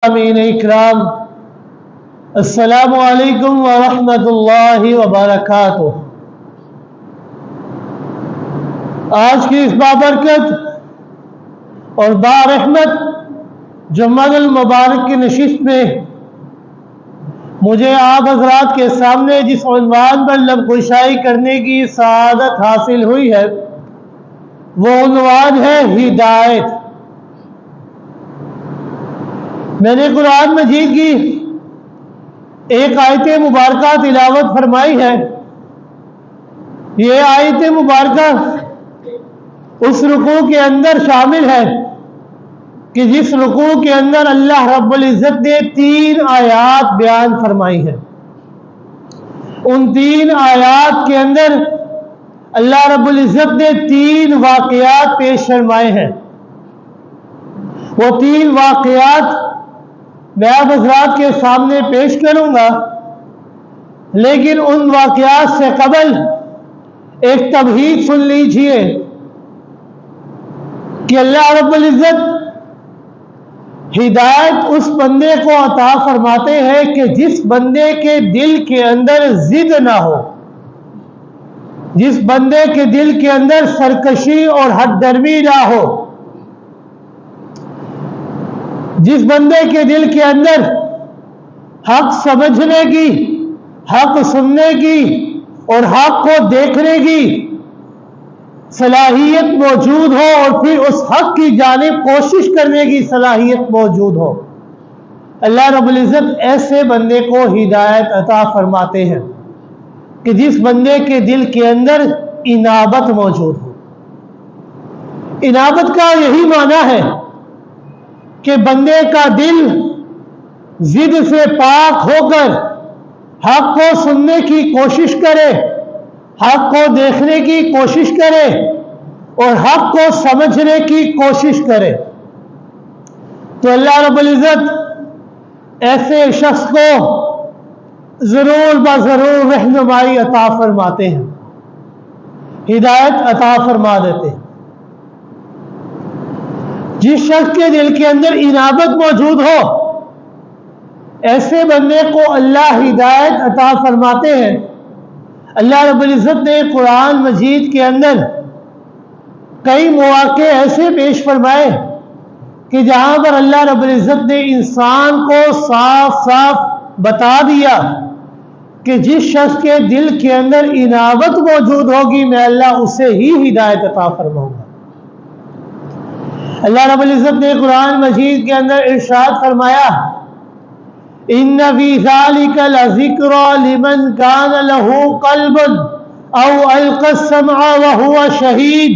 امین اکرام، السلام علیکم ورحمۃ اللہ وبرکاتہ۔ آج کی اس بابرکت اور برحمت جمعہ المبارک کی نشست میں مجھے آپ حضرات کے سامنے جس عنوان پر لب گشائی کرنے کی سعادت حاصل ہوئی ہے وہ عنوان ہے ہدایت۔ میں نے قرآن مجید کی ایک آیت مبارکہ تلاوت فرمائی ہے۔ یہ آیت مبارکہ اس رکوع کے اندر شامل ہے کہ جس رکوع کے اندر اللہ رب العزت نے 3 آیات بیان فرمائی ہے۔ ان 3 آیات کے اندر اللہ رب العزت نے 3 واقعات پیش فرمائے ہیں۔ وہ 3 واقعات میں آپ حضرات کے سامنے پیش کروں گا، لیکن ان واقعات سے قبل ایک تمہید سن لیجئے کہ اللہ رب العزت ہدایت اس بندے کو عطا فرماتے ہیں کہ جس بندے کے دل کے اندر ضد نہ ہو، جس بندے کے دل کے اندر سرکشی اور حد درمی نہ ہو، جس بندے کے دل کے اندر حق سمجھنے کی، حق سننے کی اور حق کو دیکھنے کی صلاحیت موجود ہو اور پھر اس حق کی جانب کوشش کرنے کی صلاحیت موجود ہو، اللہ رب العزت ایسے بندے کو ہدایت عطا فرماتے ہیں کہ جس بندے کے دل کے اندر انابت موجود ہو۔ انابت کا یہی معنی ہے کہ بندے کا دل ضد سے پاک ہو کر حق کو سننے کی کوشش کرے، حق کو دیکھنے کی کوشش کرے اور حق کو سمجھنے کی کوشش کرے، تو اللہ رب العزت ایسے شخص کو ضرور بضرور رہنمائی عطا فرماتے ہیں، ہدایت عطا فرما دیتے ہیں۔ جس شخص کے دل کے اندر انابت موجود ہو، ایسے بندے کو اللہ ہدایت عطا فرماتے ہیں۔ اللہ رب العزت نے قرآن مجید کے اندر کئی مواقع ایسے پیش فرمائے کہ جہاں پر اللہ رب العزت نے انسان کو صاف صاف بتا دیا کہ جس شخص کے دل کے اندر انابت موجود ہوگی میں اللہ اسے ہی ہدایت عطا فرماؤں گا۔ اللہ رب العزت نے قرآن مجید کے اندر ارشاد فرمایا، ان فی ذلک لذکری لمن کان لہ قلب او القی السمع وہو شہید،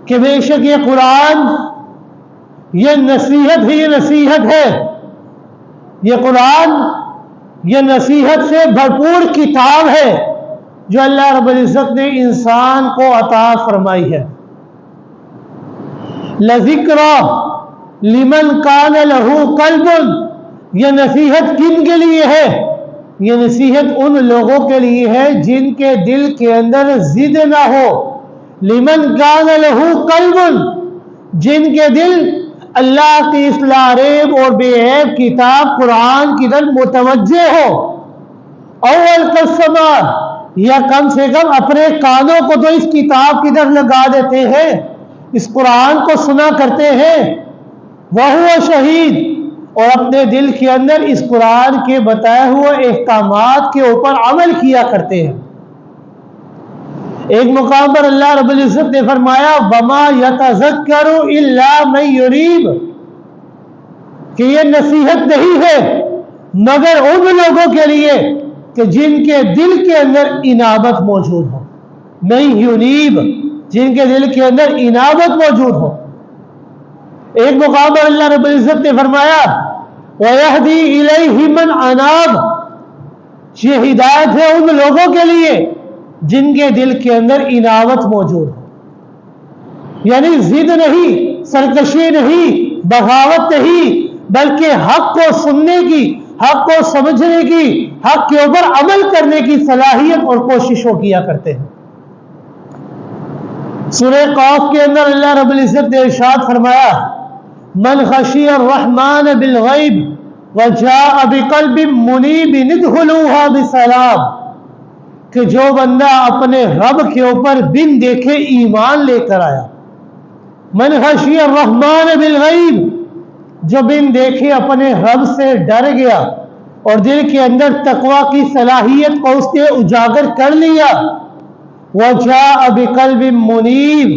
کہ بے شک یہ قرآن یہ نصیحت ہی نصیحت ہے، یہ قرآن یہ نصیحت سے بھرپور کتاب ہے جو اللہ رب العزت نے انسان کو عطا فرمائی ہے۔ لذکری لمن کان لہ قلب، یہ نصیحت کن کے لیے ہے؟ یہ نصیحت ان لوگوں کے لیے ہے جن کے دل کے اندر ضد نہ ہو۔ لمن کان لہ قلب، جن کے دل اللہ کی اس لاریب اور بے عیب کتاب قرآن کی طرف متوجہ ہو۔ اول السمع، یا کم سے کم اپنے کانوں کو تو اس کتاب کی طرف لگا دیتے ہیں، اس قرآن کو سنا کرتے ہیں۔ وہو شہید، اور اپنے دل کے اندر اس قرآن کے بتائے ہوئے احکامات کے اوپر عمل کیا کرتے ہیں۔ ایک مقام پر اللہ رب العزت نے فرمایا، وما یتذکر الا من یریب، کہ یہ نصیحت نہیں ہے مگر ان لوگوں کے لیے کہ جن کے دل کے اندر انابت موجود ہو۔ من یریب، جن کے دل کے اندر انابت موجود ہو۔ ایک مقام پر اللہ رب العزت نے فرمایا، وَيَهْدِي إِلَيْهِ مَنْ أَنَابَ، یہ ہدایت ہے ان لوگوں کے لیے جن کے دل کے اندر انابت موجود ہو، یعنی ضد نہیں، سرکشی نہیں، بغاوت نہیں، بلکہ حق کو سننے کی، حق کو سمجھنے کی، حق کے اوپر عمل کرنے کی صلاحیت اور کوشش وہ کیا کرتے ہیں۔ سورہ قاف کے اندر اللہ رب العزت نے ارشاد فرمایا، من خشی الرحمن بالغیب وجاء بقلب منیب ادخلوها بسلام، کہ جو بندہ اپنے رب کے اوپر بن دیکھے ایمان لے کر آیا. من خشی الرحمن بالغیب، جو بن دیکھے اپنے رب سے ڈر گیا اور دل کے اندر تقوی کی صلاحیت کو اس نے اجاگر کر لیا. وجاء بقلب منیب،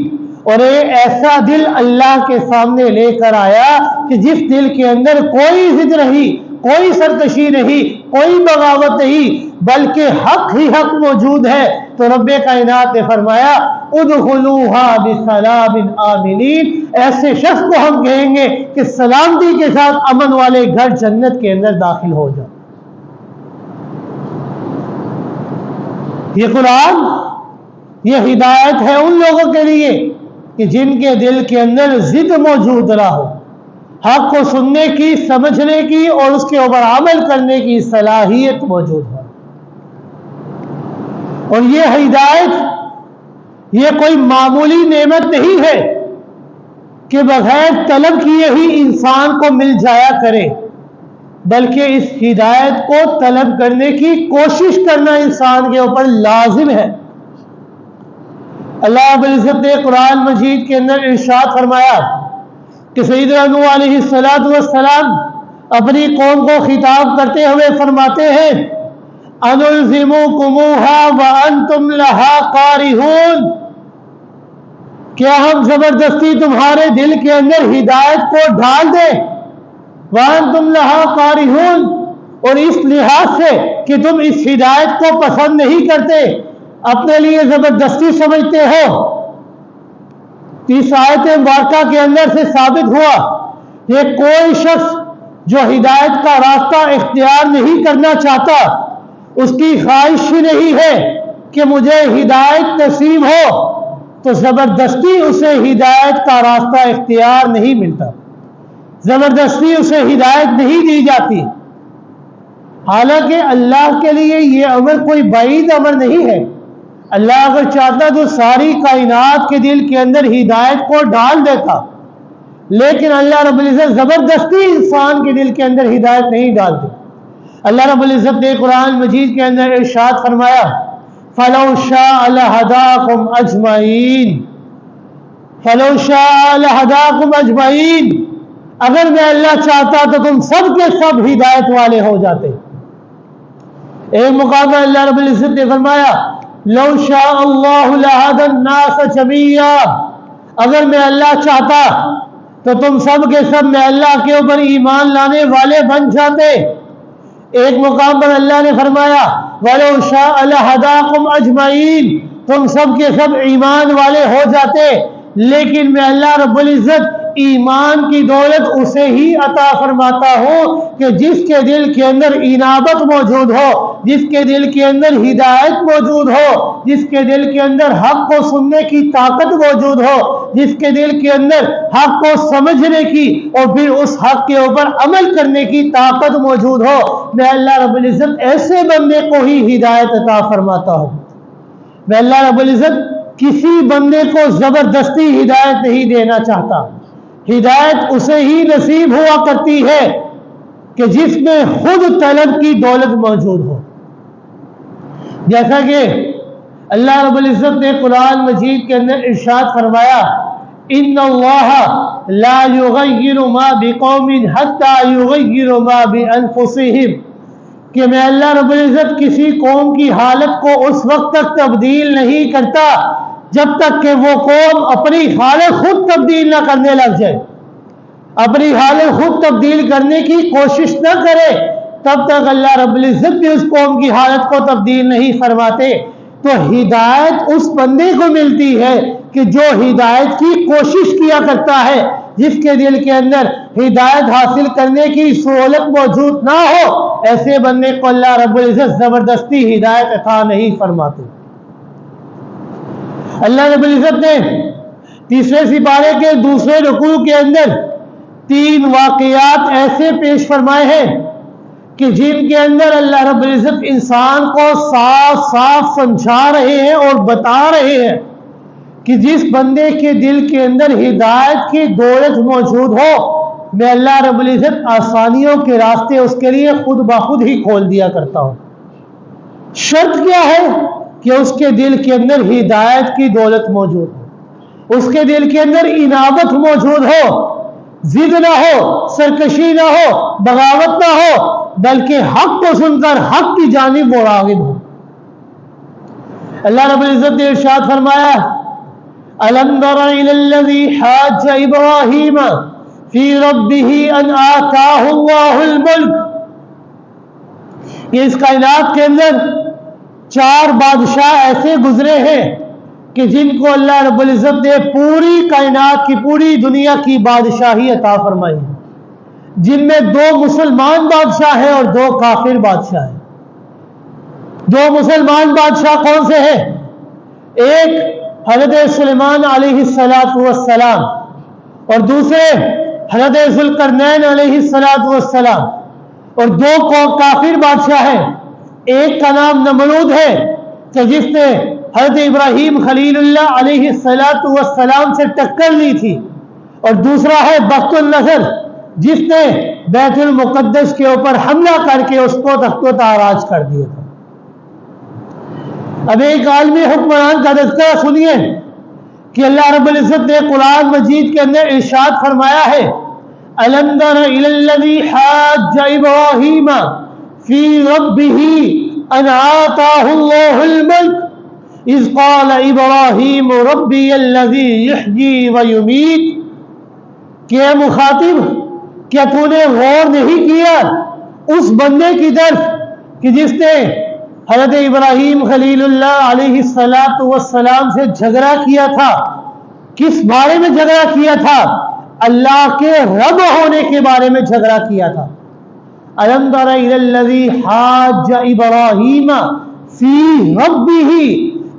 اور ایسا دل اللہ کے سامنے لے کر آیا کہ جس دل کے اندر کوئی ضد نہیں، کوئی سرکشی نہیں، کوئی بغاوت نہیں، بلکہ حق ہی حق موجود ہے. تو رب کائنات نے فرمایا ادخلوها بسلام آمنین، ایسے شخص کو ہم کہیں گے کہ سلامتی کے ساتھ امن والے گھر جنت کے اندر داخل ہو جاؤ. یہ قرآن، یہ ہدایت ہے ان لوگوں کے لیے کہ جن کے دل کے اندر ضد موجود نہ ہو، حق کو سننے کی، سمجھنے کی اور اس کے اوپر عمل کرنے کی صلاحیت موجود ہے. اور یہ ہدایت، یہ کوئی معمولی نعمت نہیں ہے کہ بغیر طلب کیے ہی انسان کو مل جایا کرے، بلکہ اس ہدایت کو طلب کرنے کی کوشش کرنا انسان کے اوپر لازم ہے. اللہ رب العزت نے قرآن مجید کے اندر ارشاد فرمایا کہ سیدنا نوح علیہ السلام اپنی قوم کو خطاب کرتے ہوئے فرماتے ہیں انلزمکموها وانتم لها کارہون، کیا ہم زبردستی تمہارے دل کے اندر ہدایت کو ڈال دیں؟ وانتم لها کارہون، اور اس لحاظ سے کہ تم اس ہدایت کو پسند نہیں کرتے، اپنے لیے زبردستی سمجھتے ہو. اس آیت مبارکہ کے اندر سے ثابت ہوا یہ کوئی شخص جو ہدایت کا راستہ اختیار نہیں کرنا چاہتا، اس کی خواہش ہی نہیں ہے کہ مجھے ہدایت نصیب ہو، تو زبردستی اسے ہدایت کا راستہ اختیار نہیں ملتا، زبردستی اسے ہدایت نہیں دی جاتی. حالانکہ اللہ کے لیے یہ امر کوئی بعید امر نہیں ہے. اللہ اگر چاہتا تو ساری کائنات کے دل کے اندر ہدایت کو ڈال دیتا، لیکن اللہ رب العزت زبردستی انسان کے دل کے اندر ہدایت نہیں ڈالتے. اللہ رب العزت نے قرآن مجید کے اندر ارشاد فرمایا فَلَوْ شَاءَ لَهَدَاكُمْ أَجْمَعِينَ، فَلَوْ شَاءَ لَهَدَاكُمْ أَجْمَعِينَ، اگر میں اللہ چاہتا تو تم سب کے سب ہدایت والے ہو جاتے. ایک مقام پر اللہ رب العزت نے فرمایا لو شاء اللہ لہدی الناس جميعا، اگر میں اللہ چاہتا تو تم سب کے سب میں اللہ کے اوپر ایمان لانے والے بن جاتے. ایک مقام پر اللہ نے فرمایا وَلَوْ شَاءَ لَهَدَاكُمْ أَجْمَعِينَ، تم سب کے سب ایمان والے ہو جاتے. لیکن میں اللہ رب العزت ایمان کی دولت اسے ہی عطا فرماتا ہوں کہ جس کے دل کے اندر انابت موجود ہو، جس کے دل کے اندر ہدایت موجود ہو، جس کے دل کے اندر حق کو سننے کی طاقت موجود ہو، جس کے دل کے اندر حق کو سمجھنے کی اور پھر اس حق کے اوپر عمل کرنے کی طاقت موجود ہو. میں اللہ رب العزت ایسے بندے کو ہی ہدایت عطا فرماتا ہوں. میں اللہ رب العزت کسی بندے کو زبردستی ہدایت نہیں دینا چاہتا. ہدایت اسے ہی نصیب ہوا کرتی ہے کہ جس میں خود طلب کی دولت موجود ہو. جیسا کہ اللہ رب العزت نے قرآن مجید کے اندر ارشاد فرمایا ان اللہ لا یغیر ما بقوم حتی یغیر ما بانفسہم، کہ میں اللہ رب العزت کسی قوم کی حالت کو اس وقت تک تبدیل نہیں کرتا جب تک کہ وہ قوم اپنی حالت خود تبدیل نہ کرنے لگ جائے، اپنی حالت خود تبدیل کرنے کی کوشش نہ کرے، تب تک اللہ رب العزت بھی اس قوم کی حالت کو تبدیل نہیں فرماتے. تو ہدایت اس بندے کو ملتی ہے کہ جو ہدایت کی کوشش کیا کرتا ہے، جس کے دل کے اندر ہدایت حاصل کرنے کی سہولت موجود نہ ہو، ایسے بندے کو اللہ رب العزت زبردستی ہدایت عطا نہیں فرماتے. اللہ رب العزت نے تیسرے سپارے کے دوسرے رکوع کے اندر 3 واقعات ایسے پیش فرمائے ہیں کہ جن کے اندر اللہ رب العزت انسان کو صاف صاف سمجھا رہے ہیں اور بتا رہے ہیں کہ جس بندے کے دل کے اندر ہدایت کی دولت موجود ہو میں اللہ رب العزت آسانیوں کے راستے اس کے لیے خود بخود ہی کھول دیا کرتا ہوں۔ شرط کیا ہے؟ کہ اس کے دل کے اندر ہدایت کی دولت موجود ہو، اس کے دل کے اندر انابت موجود ہو، ضد نہ ہو، سرکشی نہ ہو، بغاوت نہ ہو، بلکہ حق کو سن کر حق کی جانب وہ راغب ہو۔ اللہ رب العزت نے ارشاد فرمایا أَلَمْ تَرَ إِلَى الَّذِي حَاجَّ إِبْرَاهِيمَ فِي رَبِّهِ أَنْ آتَاهُ اللَّهُ الْمُلْكَ۔ یہ اس کائنات کے اندر 4 بادشاہ ایسے گزرے ہیں کہ جن کو اللہ رب العزت نے پوری کائنات کی، پوری دنیا کی بادشاہی عطا فرمائی، جن میں 2 مسلمان بادشاہ ہیں اور 2 کافر بادشاہ ہیں۔ 2 مسلمان بادشاہ کون سے ہیں؟ ایک حضرت سلیمان علیہ السلام اور دوسرے حضرت ذوالقرنین علیہ السلام، اور 2 کافر بادشاہ ہیں۔ ایک کا نام نمرود ہے کہ جس نے حضرت ابراہیم خلیل اللہ علیہ السلام سے ٹکر لی تھی، اور دوسرا ہے بخت النصر جس نے بیت المقدس کے اوپر حملہ کر کے اس کو تخت و تاراج کر دیا تھا۔ اب ایک عالمی حکمران کا تذکرہ سنیے کہ اللہ رب العزت نے قرآن مجید کے اندر ارشاد فرمایا ہے أَلَمْ تَرَ إِلَى الَّذِي حَاجَّ إِبْرَاهِيمَ فِي رَبِّهِ أَنْ آتَاهُ اللَّهُ الْمُلْكَ إِذْ قَالَ إِبْرَاهِيمُ رَبِّيَ الَّذِي يُحْيِي وَيُمِيتُ۔ کہ اے مخاطب، کیا تو نے غور نہیں کیا اس بندے کی طرف کہ جس نے حضرت ابراہیم خلیل اللہ علیہ السلام سے جھگڑا کیا تھا؟ کس بارے میں جھگڑا کیا تھا؟ اللہ کے رب ہونے کے بارے میں جھگڑا کیا تھا۔ أَلَمْ تَرَ إِلَى الَّذِي حَاجَّ إِبْرَاهِيمَ فِي رَبِّهِ،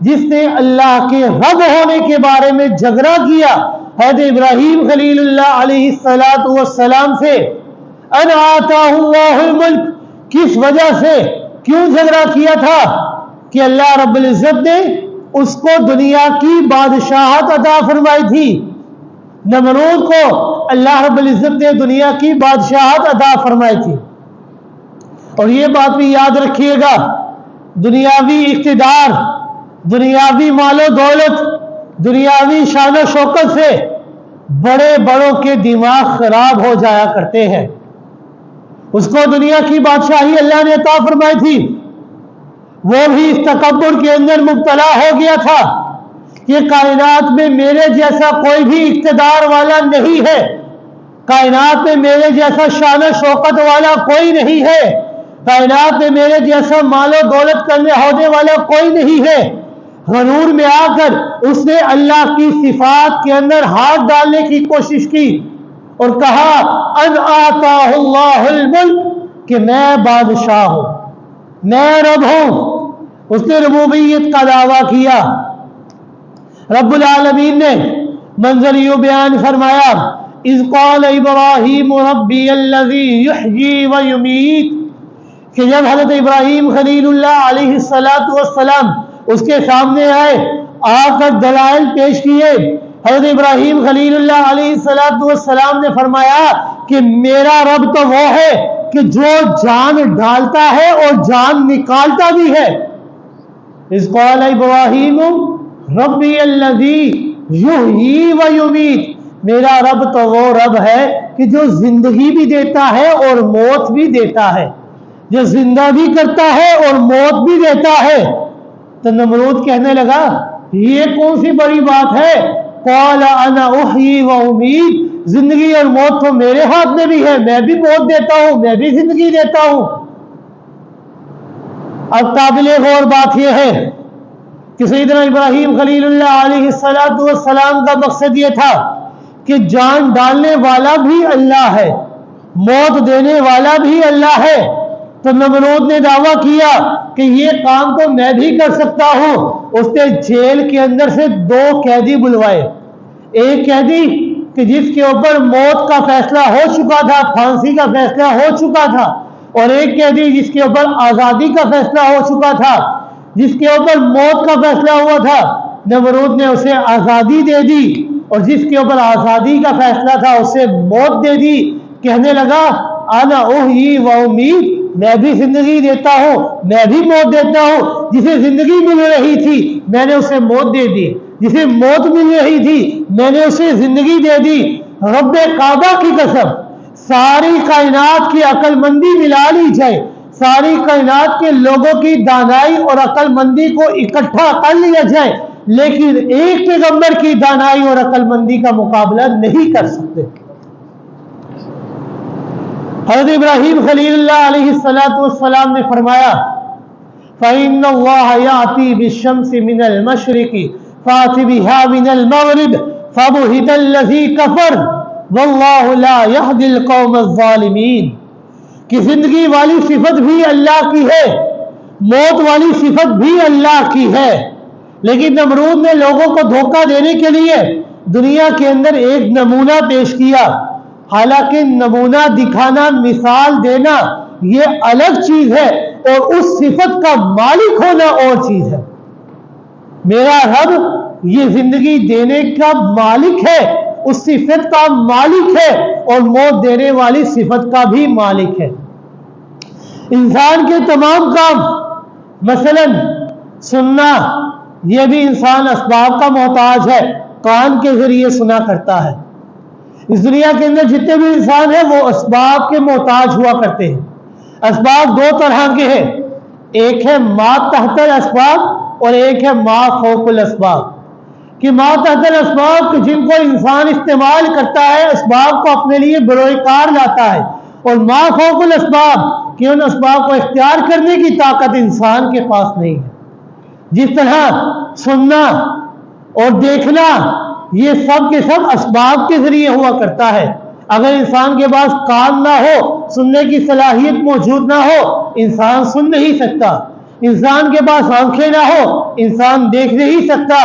جس نے اللہ کے رب ہونے کے بارے میں جھگڑا کیا حضرت ابراہیم خلیل اللہ علیہ السلام سے۔ أَنْ آتَاهُ اللَّهُ الْمُلْكَ، کس وجہ سے، کیوں جھگڑا کیا تھا؟ کہ اللہ رب العزت نے اس کو دنیا کی بادشاہت عطا فرمائی تھی۔ نمرود کو اللہ رب العزت نے دنیا کی بادشاہت عطا فرمائی تھی۔ اور یہ بات بھی یاد رکھیے گا، دنیاوی اقتدار، دنیاوی مال و دولت، دنیاوی شان و شوکت سے بڑے بڑوں کے دماغ خراب ہو جایا کرتے ہیں۔ اس کو دنیا کی بادشاہی اللہ نے عطا فرمائی تھی، وہ بھی اس تکبر کے اندر مبتلا ہو گیا تھا کہ کائنات میں میرے جیسا کوئی بھی اقتدار والا نہیں ہے، کائنات میں میرے جیسا شان و شوکت والا کوئی نہیں ہے، کائنات میں میرے جیسا مال و دولت کرنے ہونے والا کوئی نہیں ہے۔ غرور میں آ کر اس نے اللہ کی صفات کے اندر ہاتھ ڈالنے کی کوشش کی اور کہا ان آتاہ اللہ الملک، کہ میں بادشاہ ہوں، میں رب ہوں۔ اس نے ربوبیت کا دعویٰ کیا۔ رب العالمین نے منظر یوں بیان فرمایا اذ قال ابراہیم ربی الذی یحیی ویمیت، کہ جب حضرت ابراہیم خلیل اللہ علیہ السلام اس کے سامنے آئے، آ کر دلائل پیش کیے، حضرت ابراہیم خلیل اللہ علیہ السلام نے فرمایا کہ میرا رب تو وہ ہے کہ جو جان ڈالتا ہے اور جان نکالتا بھی ہے۔ اذ قال ابراہیم ربی الذی یحیی ویمیت، میرا رب تو وہ رب ہے کہ جو زندگی بھی دیتا ہے اور موت بھی دیتا ہے، جو زندہ بھی کرتا ہے اور موت بھی دیتا ہے۔ تو نمرود کہنے لگا یہ کون سی بڑی بات ہے؟ قال انا احیی و امیت، زندگی اور موت تو میرے ہاتھ میں بھی ہے، میں بھی موت دیتا ہوں، میں بھی زندگی دیتا ہوں۔ اب قابل غور بات یہ ہے کہ سیدنا ابراہیم خلیل اللہ علیہ السلام کا مقصد یہ تھا کہ جان ڈالنے والا بھی اللہ ہے، موت دینے والا بھی اللہ ہے۔ تو نمرود نے دعویٰ کیا کہ یہ کام تو میں بھی کر سکتا ہوں۔ اس نے جیل کے اندر سے 2 قیدی بلوائے، ایک قیدی کہ جس کے اوپر موت کا فیصلہ ہو چکا تھا، پھانسی کا فیصلہ ہو چکا تھا، اور ایک قیدی جس کے اوپر آزادی کا فیصلہ ہو چکا تھا، جس کے اوپر موت کا فیصلہ ہوا تھا۔ نمرود نے اسے آزادی دے دی، اور جس کے اوپر آزادی کا فیصلہ تھا اسے موت دے دی۔ کہنے لگا انا احیی و امیت، میں بھی زندگی دیتا ہوں، میں بھی موت دیتا ہوں، جسے زندگی مل رہی تھی میں نے اسے موت دے دی، جسے موت مل رہی تھی میں نے اسے زندگی دے دی۔ رب کعبہ کی قسم، ساری کائنات کی عقل مندی ملا لی جائے، ساری کائنات کے لوگوں کی دانائی اور عقل مندی کو اکٹھا کر لیا جائے، لیکن ایک پیغمبر کی دانائی اور عقل مندی کا مقابلہ نہیں کر سکتے۔ حضرت ابراہیم خلیل اللہ علیہ السلام نے فرمایا فَإِنَّ اللَّهَ يَأْتِي بِالشَّمْسِ مِنَ الْمَشْرِقِ فَأْتِ بِهَا مِنَ الْمَغْرِبِ فَبُهِتَ الَّذِي كَفَرَ وَاللَّهُ لَا يَهْدِي الْقَوْمَ الظَّالِمِينَ کہ زندگی والی صفت بھی اللہ کی ہے، موت والی صفت بھی اللہ کی ہے، لیکن نمرود نے لوگوں کو دھوکہ دینے کے لیے دنیا کے اندر ایک نمونہ پیش کیا، حالانکہ نمونہ دکھانا، مثال دینا یہ الگ چیز ہے اور اس صفت کا مالک ہونا اور چیز ہے۔ میرا رب یہ زندگی دینے کا مالک ہے، اس صفت کا مالک ہے اور موت دینے والی صفت کا بھی مالک ہے۔ انسان کے تمام کام، مثلا سننا، یہ بھی انسان اسباب کا محتاج ہے، کان کے ذریعے سنا کرتا ہے۔ اس دنیا کے اندر جتنے بھی انسان ہیں وہ اسباب کے محتاج ہوا کرتے ہیں۔ اسباب دو طرح کے ہیں، ایک ہے ما تحت الاسباب اور ایک ہے ما فوق الاسباب۔ کہ ما تحت الاسباب کہ جن کو انسان استعمال کرتا ہے، اسباب کو اپنے لیے بروئے کار لاتا ہے، اور ما فوق الاسباب کہ ان اسباب کو اختیار کرنے کی طاقت انسان کے پاس نہیں ہے۔ جس طرح سننا اور دیکھنا یہ سب کے سب اسباب کے ذریعے ہوا کرتا ہے۔ اگر انسان کے پاس کان نہ ہو، سننے کی صلاحیت موجود نہ ہو، انسان سن نہیں سکتا۔ انسان کے پاس آنکھیں نہ ہو، انسان دیکھ نہیں سکتا۔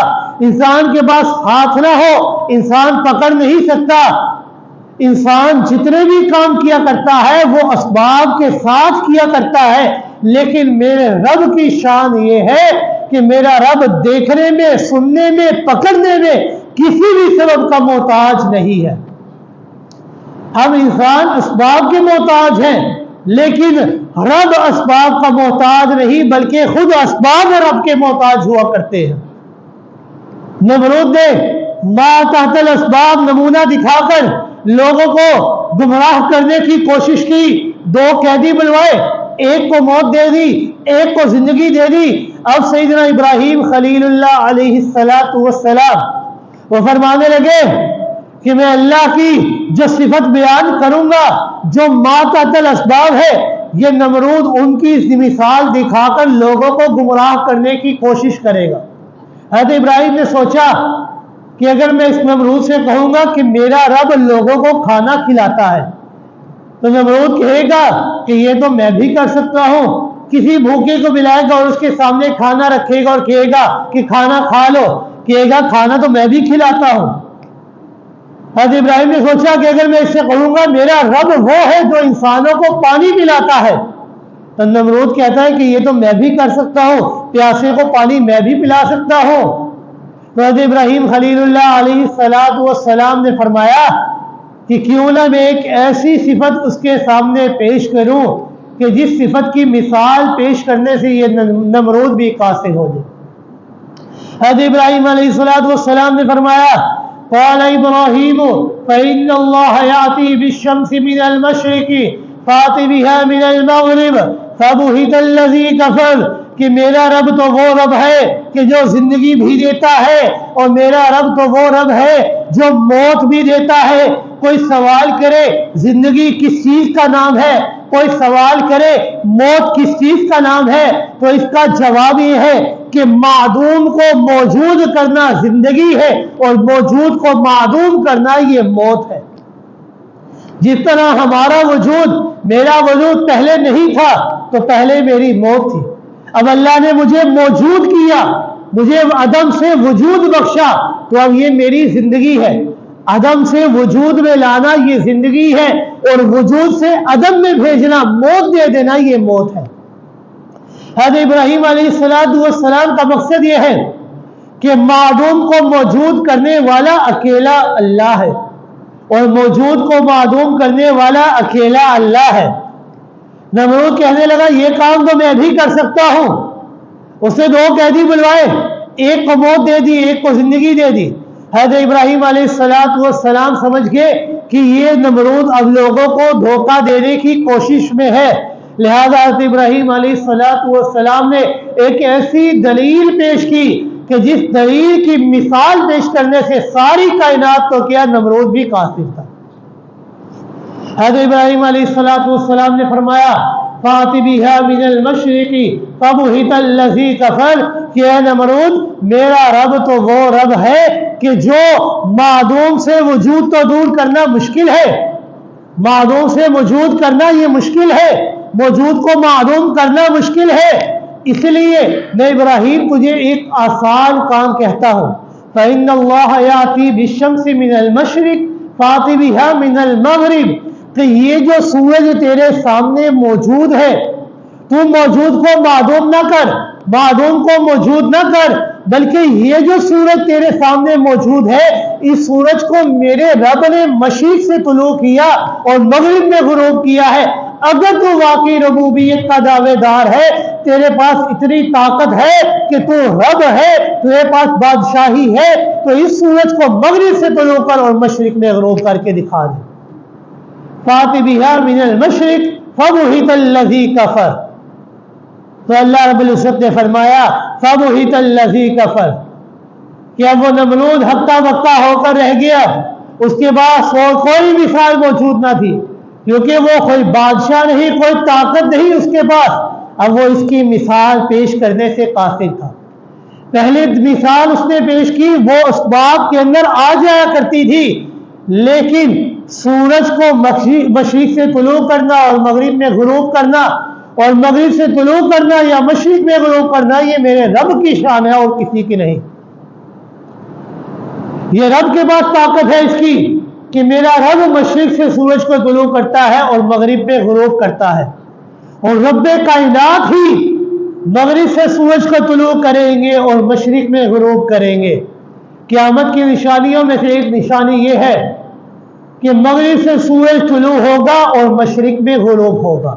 انسان کے پاس ہاتھ نہ ہو، انسان پکڑ نہیں سکتا۔ انسان جتنے بھی کام کیا کرتا ہے وہ اسباب کے ساتھ کیا کرتا ہے، لیکن میرے رب کی شان یہ ہے کہ میرا رب دیکھنے میں، سننے میں، پکڑنے میں کسی بھی سبب کا محتاج نہیں ہے۔ ہم انسان اسباب کے محتاج ہیں، لیکن رب اسباب کا محتاج نہیں، بلکہ خود اسباب رب کے محتاج ہوا کرتے ہیں۔ نمرود نے ما تحت الاسباب نمونہ دکھا کر لوگوں کو گمراہ کرنے کی کوشش کی، دو قیدی بلوائے، ایک کو موت دے دی، ایک کو زندگی دے دی۔ اب سیدنا ابراہیم خلیل اللہ علیہ السلام وہ فرمانے لگے کہ میں اللہ کی جو صفت بیان کروں گا جو ما تحت الاسباب ہے، یہ نمرود ان کی مثال دکھا کر لوگوں کو گمراہ کرنے کی کوشش کرے گا۔ حضرت ابراہیم نے سوچا کہ اگر میں اس نمرود سے کہوں گا کہ میرا رب لوگوں کو کھانا کھلاتا ہے، تو نمرود کہے گا کہ یہ تو میں بھی کر سکتا ہوں۔ کسی بھوکے کو بلائے گا اور اس کے سامنے کھانا رکھے گا اور کہے گا کہ کھانا کھا لو، کہے گا کھانا تو میں بھی کھلاتا ہوں۔ حضرت ابراہیم نے سوچا کہ اگر میں اس سے کہوں گا میرا رب وہ ہے جو انسانوں کو پانی پلاتا ہے، تو نمرود کہتا ہے کہ یہ تو میں بھی کر سکتا ہوں، پیاسے کو پانی میں بھی پلا سکتا ہوں۔ تو حضرت ابراہیم خلیل اللہ علیہ السلام نے فرمایا کہ کیوں نہ میں ایک ایسی صفت اس کے سامنے پیش کروں کہ جس صفت کی مثال پیش کرنے سے یہ نمرود بھی قاصر ہو جائے۔ حضرت ابراہیم علیہ السلام نے فرمایا قال ابراہیم فإن اللہ یأتی بالشمس من المشرق فأت بها من المغرب فبہت الذی کفر کہ میرا رب تو وہ رب ہے کہ جو زندگی بھی دیتا ہے، اور میرا رب تو وہ رب ہے جو موت بھی دیتا ہے۔ کوئی سوال کرے زندگی کس چیز کا نام ہے، کوئی سوال کرے موت کس چیز کا نام ہے، تو اس کا جواب یہ ہے کہ معدوم کو موجود کرنا زندگی ہے اور موجود کو معدوم کرنا یہ موت ہے۔ جس طرح ہمارا وجود، میرا وجود پہلے نہیں تھا تو پہلے میری موت تھی، اب اللہ نے مجھے موجود کیا، مجھے عدم سے وجود بخشا، تو اب یہ میری زندگی ہے۔ عدم سے وجود میں لانا یہ زندگی ہے، اور وجود سے عدم میں بھیجنا، موت دے دینا، یہ موت ہے۔ حضرت ابراہیم علیہ السلام کا مقصد یہ ہے کہ معدوم کو موجود کرنے والا اکیلا اللہ ہے، اور موجود کو معدوم کرنے والا اکیلا اللہ ہے۔ نمرود کہنے لگا یہ کام تو میں بھی کر سکتا ہوں۔ اسے 2 قیدی بلوائے، ایک کو موت دے دی، ایک کو زندگی دے دی۔ حضرت ابراہیم علیہ السلام سمجھ گئے کہ یہ نمرود اب لوگوں کو دھوکہ دینے کی کوشش میں ہے، لہذا حضرت ابراہیم علیہ السلام نے ایک ایسی دلیل پیش کی کہ جس دلیل کی مثال پیش کرنے سے ساری کائنات تو کیا نمرود بھی کافر تھا۔ حضرت ابراہیم علیہ السلام نے فرمایا فَأْتِ بِهَا مِنَ الْمَشْرِقِ فَبُهِتَ الَّذِي كَفَرَ کہ اے نمرود میرا رب تو وہ رب ہے کہ جو معدوم سے وجود تو دور کرنا مشکل ہے، معدوم سے وجود کرنا یہ مشکل ہے، موجود کو معدوم کرنا مشکل ہے، اس لیے میں ابراہیم تجھے ایک آسان کام کہتا ہوں فَإِنَّ اللَّهَ يَأْتِي بِالشَّمْسِ مِنَ الْمَشْرِقِ فَأْتِ بِهَا مِنَ الْمَغْرِبِ کہ یہ جو سورج تیرے سامنے موجود ہے تو موجود کو معدوم نہ کر، معدوم کو موجود نہ کر، بلکہ یہ جو سورج تیرے سامنے موجود ہے اس سورج کو میرے رب نے مشرق سے طلوع کیا اور مغرب میں غروب کیا ہے۔ اگر تو واقعی ربوبیت کا دعوے دار ہے، تیرے پاس اتنی طاقت ہے کہ تو رب ہے، تیرے پاس بادشاہی ہے، تو اس سورج کو مغرب سے طلوع کر اور مشرق میں غروب کر کے دکھا دے۔ فَأْتِ بِهَا مِنَ الْمَشْرِقِ فَبُهِتَ الَّذِي كَفَرَ تو اللہ رب العزت نے فرمایا فَبُهِتَ الَّذِي كَفَرَ کہ اب وہ نمرود ہفتہ وقتہ ہو کر رہ گیا، اس کے بعد کوئی مثال موجود نہ تھی، کیونکہ وہ کوئی بادشاہ نہیں، کوئی طاقت نہیں اس کے پاس، اب وہ اس کی مثال پیش کرنے سے قاصر تھا۔ پہلے مثال اس نے پیش کی وہ اسباب کے اندر آ جایا کرتی تھی، لیکن سورج کو مشرق سے طلوع کرنا اور مغرب میں غروب کرنا، اور مغرب سے طلوع کرنا یا مشرق میں غروب کرنا یہ میرے رب کی شان ہے اور کسی کی نہیں۔ یہ رب کے پاس طاقت ہے اس کی کہ میرا رب مشرق سے سورج کو طلوع کرتا ہے اور مغرب میں غروب کرتا ہے، اور رب کائنات ہی مغرب سے سورج کو طلوع کریں گے اور مشرق میں غروب کریں گے۔ قیامت کی نشانیوں میں سے ایک نشانی یہ ہے کہ مغرب سے سورج طلوع ہوگا اور مشرق میں غروب ہوگا۔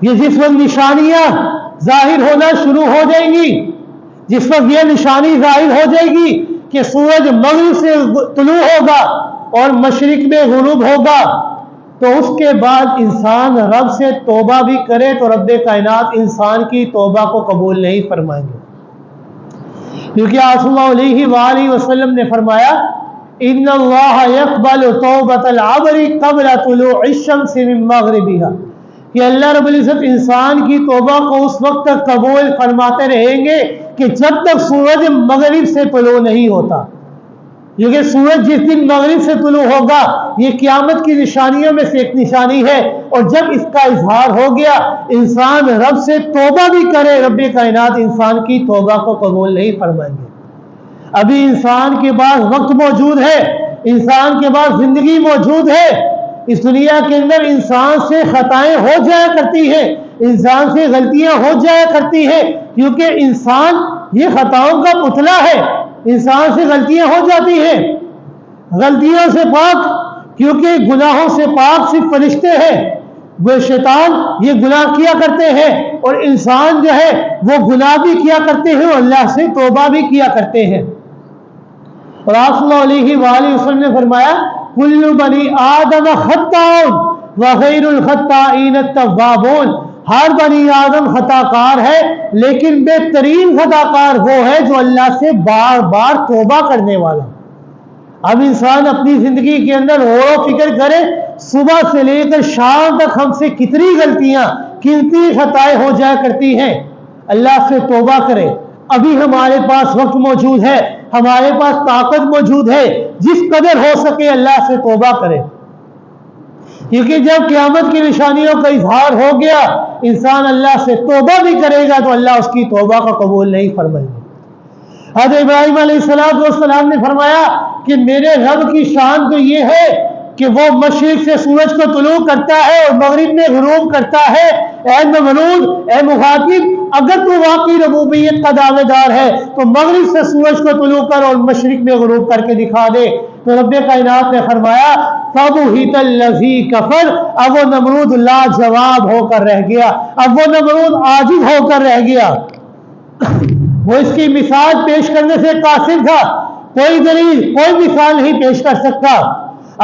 یہ جس وقت نشانیاں ظاہر ہونا شروع ہو جائیں گی، جس وقت یہ نشانی ظاہر ہو جائے گی کہ سورج مغرب سے طلوع ہوگا اور مشرق میں غروب ہوگا، تو اس کے بعد انسان رب سے توبہ بھی کرے تو رب کائنات انسان کی توبہ کو قبول نہیں فرمائیں گے، کیونکہ آپ صلی اللہ علیہ وآلہ وسلم نے فرمایا ان اللہ یقبل توبۃ العبد قبل طلوع الشمس من مغربها کہ اللہ رب العزت انسان کی توبہ کو اس وقت تک قبول فرماتے رہیں گے کہ جب تک سورج مغرب سے طلوع نہیں ہوتا، کیونکہ سورج جس دن مغرب سے طلوع ہوگا یہ قیامت کی نشانیوں میں سے ایک نشانی ہے، اور جب اس کا اظہار ہو گیا انسان رب سے توبہ بھی کرے رب کائنات انسان کی توبہ کو قبول نہیں فرمائیں گے۔ ابھی انسان کے پاس وقت موجود ہے، انسان کے پاس زندگی موجود ہے، اس دنیا کے اندر انسان سے خطائیں ہو جایا کرتی ہیں، انسان سے غلطیاں ہو جایا کرتی ہیں، کیونکہ انسان یہ خطاؤں کا پتلا ہے، انسان سے غلطیاں ہو جاتی ہیں، غلطیوں سے پاک، کیونکہ گناہوں سے پاک صرف فرشتے ہیں، وہ شیطان یہ گناہ کیا کرتے ہیں، اور انسان جو ہے وہ گناہ بھی کیا کرتے ہیں اور اللہ سے توبہ بھی کیا کرتے ہیں۔ اور آپ صلی اللہ علیہ وآلہ وسلم نے فرمایا کل بنی آدم خطاؤن وغیر الخطائین التوابون ہر بنی آدم خطا کار ہے، لیکن بہترین خطا کار وہ ہے جو اللہ سے بار بار توبہ کرنے والا۔ اب انسان اپنی زندگی کے اندر غور و فکر کرے، صبح سے لے کر شام تک ہم سے کتنی غلطیاں کتنی خطائیں ہو جایا کرتی ہیں، اللہ سے توبہ کرے۔ ابھی ہمارے پاس وقت موجود ہے، ہمارے پاس طاقت موجود ہے، جس قدر ہو سکے اللہ سے توبہ کرے، کیونکہ جب قیامت کی نشانیوں کا اظہار ہو گیا انسان اللہ سے توبہ بھی کرے گا تو اللہ اس کی توبہ کو قبول نہیں فرمائے گا۔ حضرت ابراہیم علیہ السلام نے فرمایا کہ میرے رب کی شان تو یہ ہے کہ وہ مشرق سے سورج کو طلوع کرتا ہے اور مغرب میں غروب کرتا ہے، اے نمرود، اے مخاطب، اگر تو واقعی ربوبیت کا دعوے دار ہے تو مغرب سے سورج کو طلوع کر اور مشرق میں غروب کر کے دکھا دے۔ تو رب کائنات نے فرمایا فَبُهِتَ الَّذِي كَفَرَ، اب وہ نمرود لاجواب ہو کر رہ گیا، اب وہ نمرود عاجز ہو کر رہ گیا۔ وہ اس کی مثال پیش کرنے سے قاصر تھا، کوئی دلیل، کوئی مثال نہیں پیش کر سکتا۔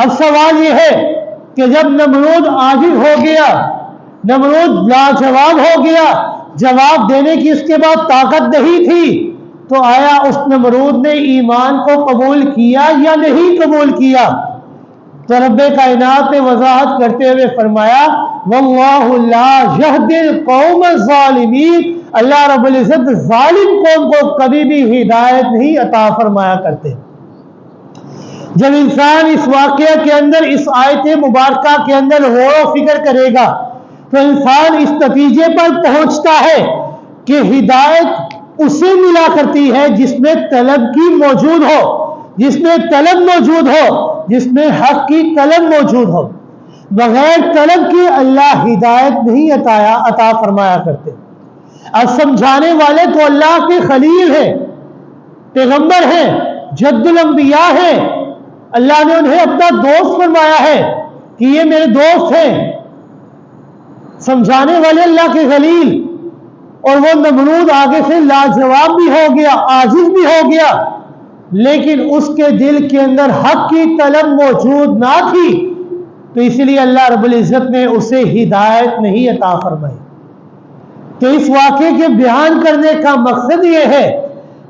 اب سوال یہ ہے کہ جب نمرود عاجز ہو گیا، نمرود لاجواب ہو گیا، جواب دینے کی اس کے بعد طاقت نہیں تھی، تو آیا اس نمرود نے ایمان کو قبول کیا یا نہیں قبول کیا؟ تو رب کائنات نے وضاحت کرتے ہوئے فرمایا واللہ لا یہدی القوم الظالمین، اللہ رب العزت ظالم قوم کو کبھی بھی ہدایت نہیں عطا فرمایا کرتے۔ جب انسان اس واقعہ کے اندر، اس آیت مبارکہ کے اندر غور و فکر کرے گا تو انسان اس نتیجے پر پہنچتا ہے کہ ہدایت اسے ملا کرتی ہے جس میں طلب کی موجود ہو، جس میں طلب موجود ہو، جس میں حق کی طلب موجود ہو۔ بغیر طلب کے اللہ ہدایت نہیں عطا فرمایا کرتے۔ اب سمجھانے والے تو اللہ کے خلیل ہیں، پیغمبر ہیں، جد الانبیاء ہیں، اللہ نے انہیں اپنا دوست فرمایا ہے کہ یہ میرے دوست ہیں۔ سمجھانے والے اللہ کے خلیل، اور وہ نمرود آگے سے لاجواب بھی ہو گیا، عاجز بھی ہو گیا، لیکن اس کے دل کے اندر حق کی طلب موجود نہ تھی، تو اس لیے اللہ رب العزت نے اسے ہدایت نہیں عطا فرمائی۔ تو اس واقعے کے بیان کرنے کا مقصد یہ ہے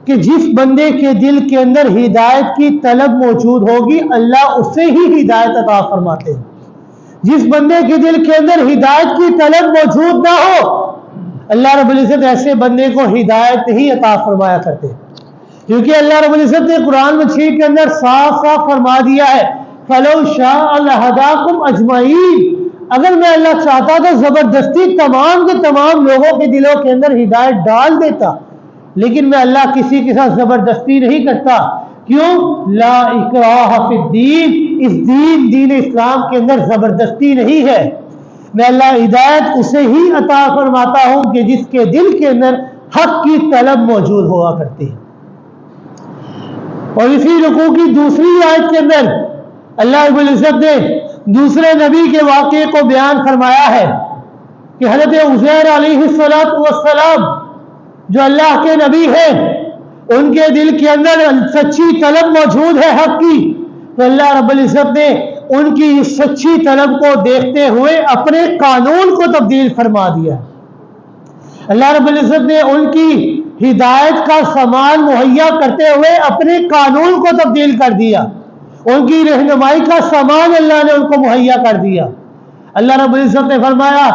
کہ جس بندے کے دل کے اندر ہدایت کی طلب موجود ہوگی اللہ اسے ہی ہدایت عطا فرماتے ہیں۔ جس بندے کے دل کے اندر ہدایت کی طلب موجود نہ ہو اللہ رب العزت ایسے بندے کو ہدایت ہی عطا فرمایا کرتے ہیں، کیونکہ اللہ رب العزت نے قرآن مجید کے اندر صاف صاف فرما دیا ہے فَلَوْ شَاءَ لَهَدَاكُمْ أَجْمَعِينَ، اگر میں اللہ چاہتا تو زبردستی تمام کے تمام لوگوں کے دلوں کے اندر ہدایت ڈال دیتا، لیکن میں اللہ کسی کے ساتھ زبردستی نہیں کرتا۔ کیوں؟ لا اکراہ فی الدین، اس دین اسلام کے اندر زبردستی نہیں ہے۔ میں اللہ ہدایت اسے ہی عطا فرماتا ہوں کہ جس کے دل کے اندر حق کی طلب موجود ہوا کرتی ہے۔ اور اسی رکوع کی دوسری آیت کے اندر اللہ رب العزت نے دوسرے نبی کے واقعے کو بیان فرمایا ہے کہ حضرت عزیر علیہ السلام جو اللہ کے نبی ہیں، ان کے دل کے اندر سچی طلب موجود ہے حق کی، تو اللہ رب العزت نے ان کی اس سچی طلب کو دیکھتے ہوئے اپنے قانون کو تبدیل فرما دیا۔ اللہ رب العزت نے ان کی ہدایت کا سامان مہیا کرتے ہوئے اپنے قانون کو تبدیل کر دیا، ان کی رہنمائی کا سامان اللہ نے ان کو مہیا کر دیا۔ اللہ رب العزت نے فرمایا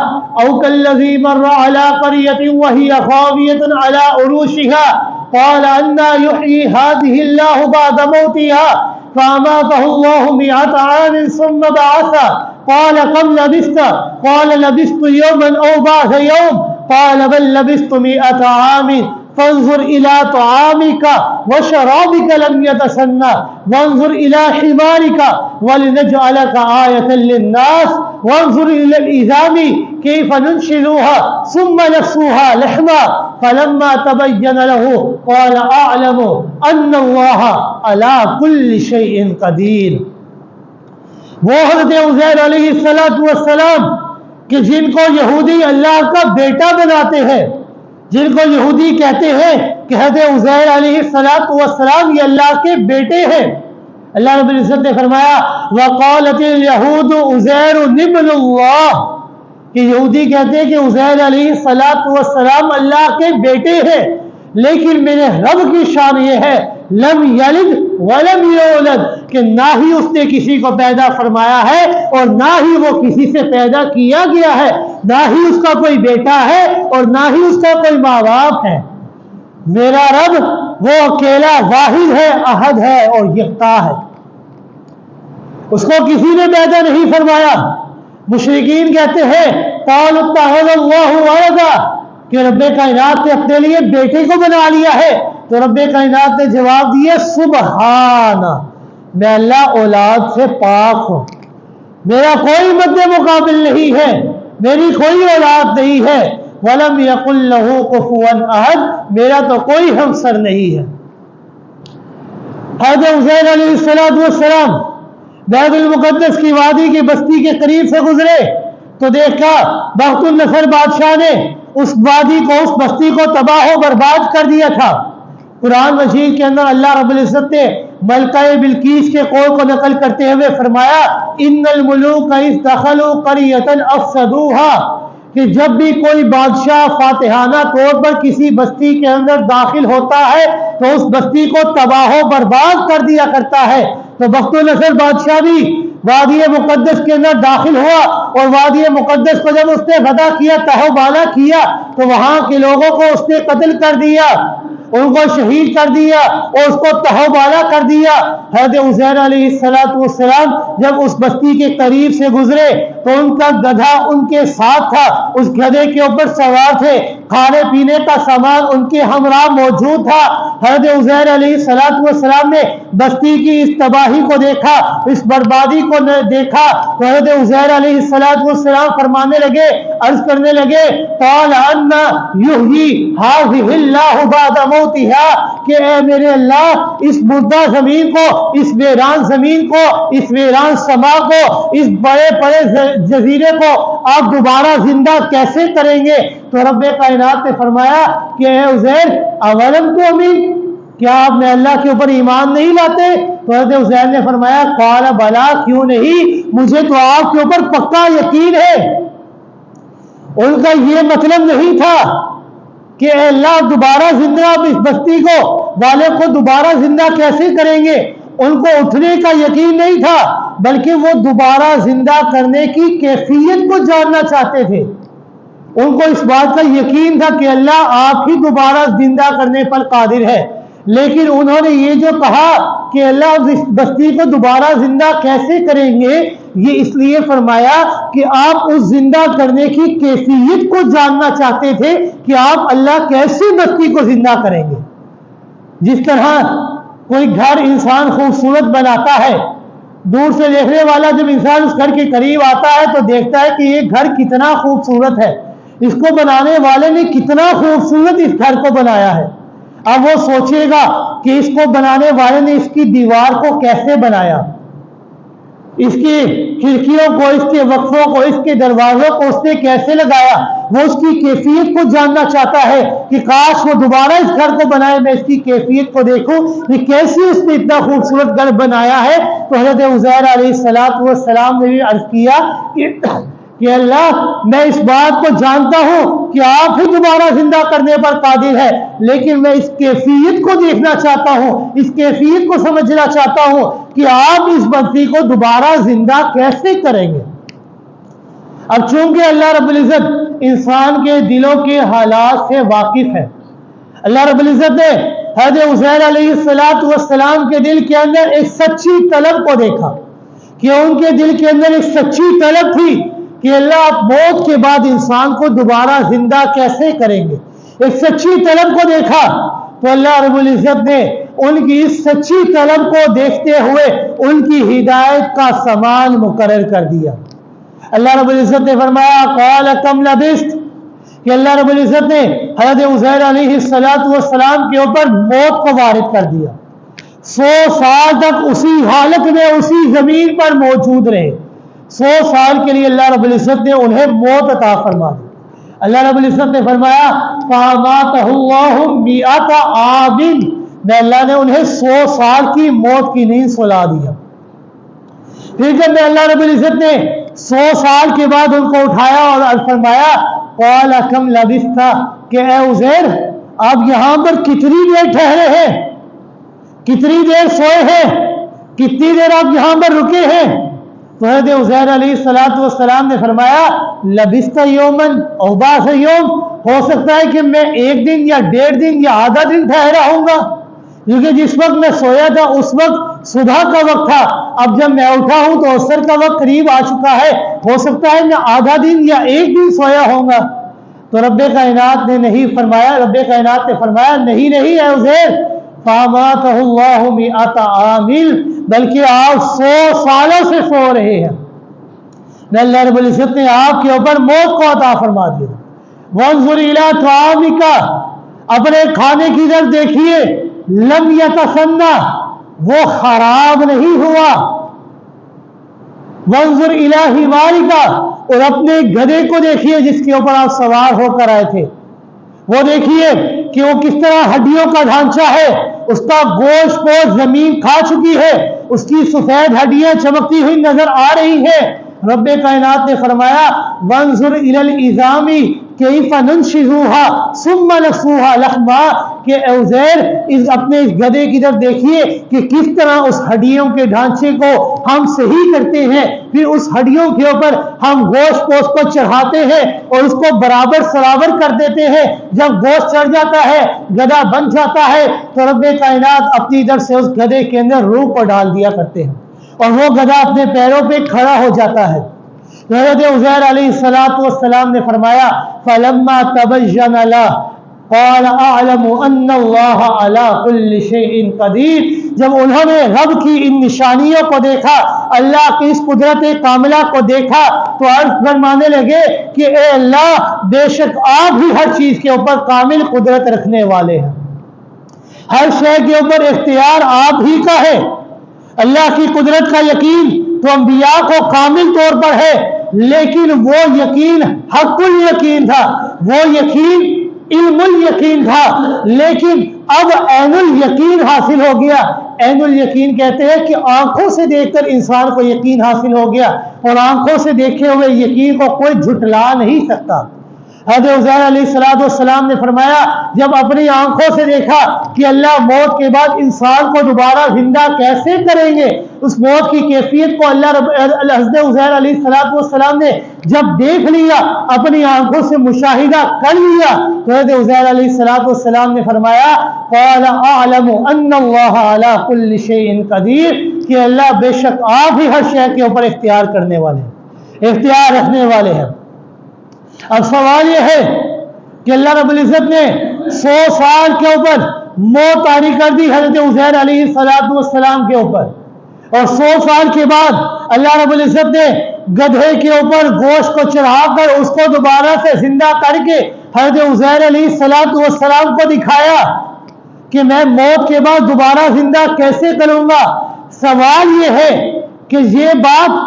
او کالذی مر علی قریۃ وہی خاویۃ علی عروشها قال انا یحیی هذه اللہ بعد موتها فاماته اللہ مئۃ عام ثم بعثه قال کم لبثت قال لبثت یوما او بعض یوم قال بل لبثت مئۃ عام فانظر الى طعامك وشرابك لم يتسنى وانظر الى حمارك ولنجعلك آية للناس وانظر الى العظام كيف ننشزها ثم نكسوها لحما فلما تبين له قال اعلم ان الله على كل شيء قدير۔ وہ حضرت عزیر علیہ السلام کہ جن کو یہودی اللہ کا بیٹا بناتے ہیں، جن کو یہودی کہتے ہیں کہ حضرت عزیر علیہ السلام یہ اللہ کے بیٹے ہیں، اللہ رب العزت نے فرمایا وَقَالَتِ الْيَهُودُ عُزَيْرٌ ابْنُ اللَّهِ، کہ یہودی کہتے ہیں کہ عزیر علیہ السلام اللہ کے بیٹے ہیں، لیکن میرے رب کی شان یہ ہے لم یلد ولم یولد، کہ نہ ہی اس نے کسی کو پیدا فرمایا ہے اور نہ ہی وہ کسی سے پیدا کیا گیا ہے، نہ ہی اس کا کوئی بیٹا ہے اور نہ ہی اس کا کوئی ماں باپ ہے۔ میرا رب وہ اکیلا واحد ہے، احد ہے اور یکتا ہے، اس کو کسی نے پیدا نہیں فرمایا۔ مشرکین کہتے ہیں قالوا اتخذ اللہ ولدا، کہ رب کائنات نے اپنے لیے بیٹے کو بنا لیا ہے، تو رب کائنات نے جواب دیا سبحانہ، میں اللہ اولاد سے پاک ہوں۔ میرا کوئی مد مقابل نہیں ہے، میری کوئی اولاد نہیں ہے، وَلَمْ يَقُلْ لَهُ كُفُوًا أَحَدٌ، میرا تو کوئی ہمسر نہیں ہے۔ حضرت عزیر علیہ السلام بیت المقدس کی وادی کی بستی کے قریب سے گزرے تو دیکھا بخت النصر بادشاہ نے اس وادی کو، اس بستی کو تباہ و برباد کر دیا تھا۔ قرآن مجید کے اندر اللہ رب العزت نے ملکہ بلقیس کے قول کو نقل کرتے ہوئے فرمایا ان الملوک اذ دخلوا قریۃ افسدوها، کہ جب بھی کوئی بادشاہ فاتحانہ طور پر کسی بستی کے اندر داخل ہوتا ہے تو اس بستی کو تباہ و برباد کر دیا کرتا ہے۔ تو بخت النصر بادشاہ بھی وادی مقدس کے اندر داخل ہوا، اور وادی مقدس کو جب اس نے فتح کیا، تہو بالا کیا، تو وہاں کے لوگوں کو اس نے قتل کر دیا، ان کو شہید کر دیا اور اس کو تہو بالا کر دیا۔ حضرت عزیر علیہ السلام جب اس بستی کے قریب سے گزرے تو ان کا گدھا ان کے ساتھ تھا، اس گدھے کے اوپر سوار تھے، کھانے پینے کا سامان ان کے ہمراہ موجود تھا۔ حضرت عزیر علیہ السلام نے بستی کی اس تباہی کو دیکھا، اس بربادی کو دیکھا تو حضرت عزیر علیہ السلام فرمانے لگے، عرض کرنے لگے قال ان یحیی ھذہ اللہ بعد موتها، کہ اے میرے اللہ اس مردہ زمین کو، اس ویران زمین کو، اس ویران سما کو، اس بڑے بڑے جزیرے کو آپ دوبارہ زندہ کیسے کریں گے؟ تو رب کائنات نے فرمایا کہ اے عزیر اولم تؤمن، کیا آپ نے اللہ کے اوپر ایمان نہیں لاتے؟ تو حضرت عزیر نے فرمایا قال بلا، کیوں نہیں، مجھے تو آپ کے اوپر پکا یقین ہے۔ ان کا یہ مطلب نہیں تھا کہ اے اللہ دوبارہ زندہ، آپ اس بستی کو والے کو دوبارہ زندہ کیسے کریں گے، ان کو اٹھنے کا یقین نہیں تھا، بلکہ وہ دوبارہ زندہ کرنے کی کیفیت کو جاننا چاہتے تھے۔ ان کو اس بات کا یقین تھا کہ اللہ آپ ہی دوبارہ زندہ کرنے پر قادر ہے، لیکن انہوں نے یہ جو کہا کہ اللہ اس بستی کو دوبارہ زندہ کیسے کریں گے، یہ اس لیے فرمایا کہ آپ اس زندہ کرنے کی کیفیت کو جاننا چاہتے تھے کہ آپ اللہ کیسے بستی کو زندہ کریں گے۔ جس طرح کوئی گھر انسان خوبصورت بناتا ہے، دور سے دیکھنے والا جب انسان اس گھر کے قریب آتا ہے تو دیکھتا ہے کہ یہ گھر کتنا خوبصورت ہے، اس کو بنانے والے نے کتنا خوبصورت اس گھر کو بنایا ہے۔ اب وہ سوچے گا کہ اس کو بنانے والے نے اس کی دیوار کو کیسے بنایا، اس کی کھڑکیوں کو، اس کے وقفوں کو، اس کے دروازوں کو اس نے کیسے لگایا، وہ اس کی کیفیت کو جاننا چاہتا ہے کہ کاش وہ دوبارہ اس گھر کو بنائے، میں اس کی کیفیت کو دیکھوں کہ کیسے اس نے اتنا خوبصورت گھر بنایا ہے۔ تو حضرت عزیر علیہ السلام نے بھی عرض کیا کہ اللہ میں اس بات کو جانتا ہوں کہ آپ ہی دوبارہ زندہ کرنے پر قادر ہے، لیکن میں اس کیفیت کو دیکھنا چاہتا ہوں، اس کیفیت کو سمجھنا چاہتا ہوں کہ آپ اس بستی کو دوبارہ زندہ کیسے کریں گے۔ اب چونکہ اللہ رب العزت انسان کے دلوں کے حالات سے واقف ہے، اللہ رب العزت نے حضرت عزیر علیہ السلام کے دل کے اندر ایک سچی طلب کو دیکھا کہ ان کے دل کے اندر ایک سچی طلب تھی کہ اللہ آپ موت کے بعد انسان کو دوبارہ زندہ کیسے کریں گے، ایک سچی طلب کو دیکھا۔ تو اللہ رب العزت نے ان کی اس سچی طلب کو دیکھتے ہوئے ان کی ہدایت کا سامان مقرر کر دیا۔ اللہ رب العزت نے فرمایا قال کم لبثت، کہ اللہ رب العزت نے حضرت عزیر علیہ السلام کے اوپر موت کو وارد کر دیا۔ 100 سال تک اسی حالت میں اسی زمین پر موجود رہے، 100 سال کے لیے اللہ رب العزت نے انہیں موت عطا فرما دی۔ اللہ رب العزت نے فرمایا فَأَمَاتَهُ اللَّهُ مِئَةَ عَامٍ، میں اللہ نے انہیں 100 سال کی موت کی نیند سلا دیا۔ پھر جب میں اللہ رب العزت نے 100 سال کے بعد ان کو اٹھایا اور فرمایا قَالَ كَمْ لَبِثْتَ، کہ اے عزیر آپ یہاں پر کتنی دیر ٹھہرے ہیں، کتنی دیر سوئے ہیں، کتنی دیر آپ یہاں پر رکے ہیں؟ تو حضرت عزیر علیہ السلام نے فرمایا لبثت یومن او بعض یوم، ہو سکتا ہے کہ میں 1 دن یا 1.5 دن یا آدھا دن ٹھہرا ہوں گا، کیونکہ جس وقت میں سویا تھا اس وقت صبح کا وقت تھا، اب جب میں اٹھا ہوں تو عصر کا وقت قریب آ چکا ہے، ہو سکتا ہے میں آدھا دن یا 1 دن سویا ہوں گا۔ تو رب کائنات نے نہیں فرمایا، رب کائنات نے فرمایا نہیں اے عزیر فَأَمَاتَهُ اللَّهُ مِئَةَ عَامٍ، بلکہ آپ 100 سالوں سے سو رہے ہیں۔ اللہ رب العزت نے آپ کے اوپر موت کو عطا فرما دیا۔ وانظر الی طعامک، اپنے کھانے کی طرف دیکھیے، لم یتسنہ، وہ خراب نہیں ہوا۔ وانظر الی حمارک، اور اپنے گدھے کو دیکھیے جس کے اوپر آپ سوار ہو کر آئے تھے، وہ دیکھیے کہ وہ کس طرح ہڈیوں کا ڈھانچہ ہے، اس کا گوشت پوش زمین کھا چکی ہے، اس کی سفید ہڈیاں چمکتی ہوئی نظر آ رہی ہیں۔ رب کائنات نے فرمایا وانظر الی العظام کیف ننشزها ثم نکسوها لحما، کہ اے عزیر اپنے اس گدھے کی طرف دیکھیے کہ کس طرح اس ہڈیوں کے ڈھانچے کو ہم صحیح کرتے ہیں، پھر اس ہڈیوں کے اوپر ہم گوشت پوش کو چڑھاتے ہیں اور اس کو برابر سرابر کر دیتے ہیں۔ جب گوشت چڑھ جاتا ہے، گدھا بن جاتا ہے، تو رب کائنات اپنی طرف سے اس گدھے کے اندر روح کو ڈال دیا کرتے ہیں اور وہ گدھا اپنے پیروں پہ کھڑا ہو جاتا ہے۔ حضرت عزیر علیہ السلام نے فرمایا فلما تبین له قال اعلم ان اللہ علی کل شیء قدیر، جب انہوں نے رب کی ان نشانیوں کو دیکھا، اللہ کی اس قدرت کاملہ کو دیکھا، تو عرض فرمانے لگے کہ اے اللہ، بے شک آپ ہی ہر چیز کے اوپر کامل قدرت رکھنے والے ہیں، ہر شے کے اوپر اختیار آپ ہی کا ہے۔ اللہ کی قدرت کا یقین تو انبیاء کو کامل طور پر ہے، لیکن وہ یقین حق الیقین تھا، وہ یقین علم الیقین تھا، لیکن اب عین الیقین حاصل ہو گیا۔ عین الیقین کہتے ہیں کہ آنکھوں سے دیکھ کر انسان کو یقین حاصل ہو گیا، اور آنکھوں سے دیکھے ہوئے یقین کو کوئی جھٹلا نہیں سکتا۔ حضرت عزیر علیہ السلام نے فرمایا جب اپنی آنکھوں سے دیکھا کہ اللہ موت کے بعد انسان کو دوبارہ زندہ کیسے کریں گے، اس موت کی کیفیت کو حضرت عزیر علیہ السلام نے جب دیکھ لیا، اپنی آنکھوں سے مشاہدہ کر لیا، تو حضرت عزیر علیہ السلام نے فرمایا قال اعلم ان اللہ علی کل شیء قدیر، کہ اللہ بے شک آپ ہی ہر شے کے اوپر اختیار کرنے والے ہیں، اختیار رکھنے والے ہیں۔ اب سوال یہ ہے کہ اللہ رب العزت نے 100 سال کے اوپر موت طاری کر دی حضرت عزیر علیہ السلام کے اوپر، اور 100 سال کے بعد اللہ رب العزت نے گدھے کے اوپر گوشت کو چڑھا کر اس کو دوبارہ سے زندہ کر کے حضرت عزیر علیہ السلام کو دکھایا کہ میں موت کے بعد دوبارہ زندہ کیسے کروں گا۔ سوال یہ ہے کہ یہ بات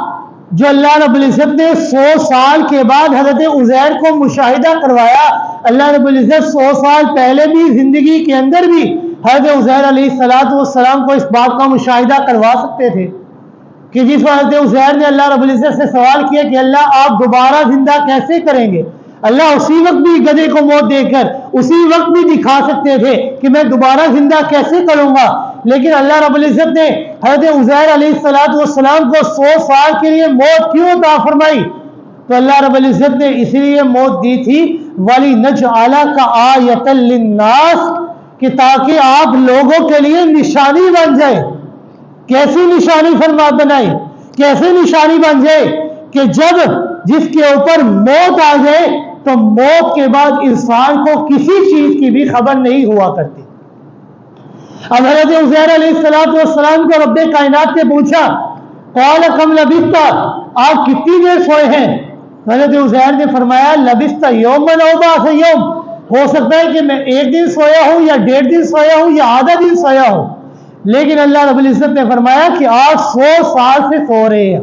جو اللہ رب العزت نے 100 سال کے بعد حضرت عزیر کو مشاہدہ کروایا، اللہ رب العزت 100 سال پہلے بھی زندگی کے اندر بھی حضرت عزیر علیہ السلام کو اس بات کا مشاہدہ کروا سکتے تھے کہ جس وقت حضرت عزیر نے اللہ رب العزت سے سوال کیا کہ اللہ آپ دوبارہ زندہ کیسے کریں گے، اللہ اسی وقت بھی گدھے کو موت دے کر اسی وقت بھی دکھا سکتے تھے کہ میں دوبارہ زندہ کیسے کروں گا، لیکن اللہ رب العزت نے حضرت عزیر علیہ السلام کو 100 سال کے لیے موت کیوں عطا فرمائی؟ تو اللہ رب العزت نے اسی لیے موت دی تھی وَلِنَجْعَلَكَ آیَةً لِلنَّاسِ، کہ تاکہ آپ لوگوں کے لیے نشانی بن جائے۔ کیسی نشانی بنائی؟ کیسے نشانی بن جائے کہ جب جس کے اوپر موت آ جائے تو موت کے بعد انسان کو کسی چیز کی بھی خبر نہیں ہوا کرتی۔ اب حضرت عزیر علیہ السلام کو رب کائنات نے پوچھا قال کم لبثت، آپ کتنی دیر سوئے ہیں؟ حضرت عزیر نے فرمایا لبثت یوما او بعض یوم، ہو سکتا ہے کہ میں ایک دن سویا ہوں یا 1.5 دن سویا ہوں یا آدھا دن سویا ہوں، لیکن اللہ رب العزت نے فرمایا کہ آپ 100 سال سے سو رہے ہیں۔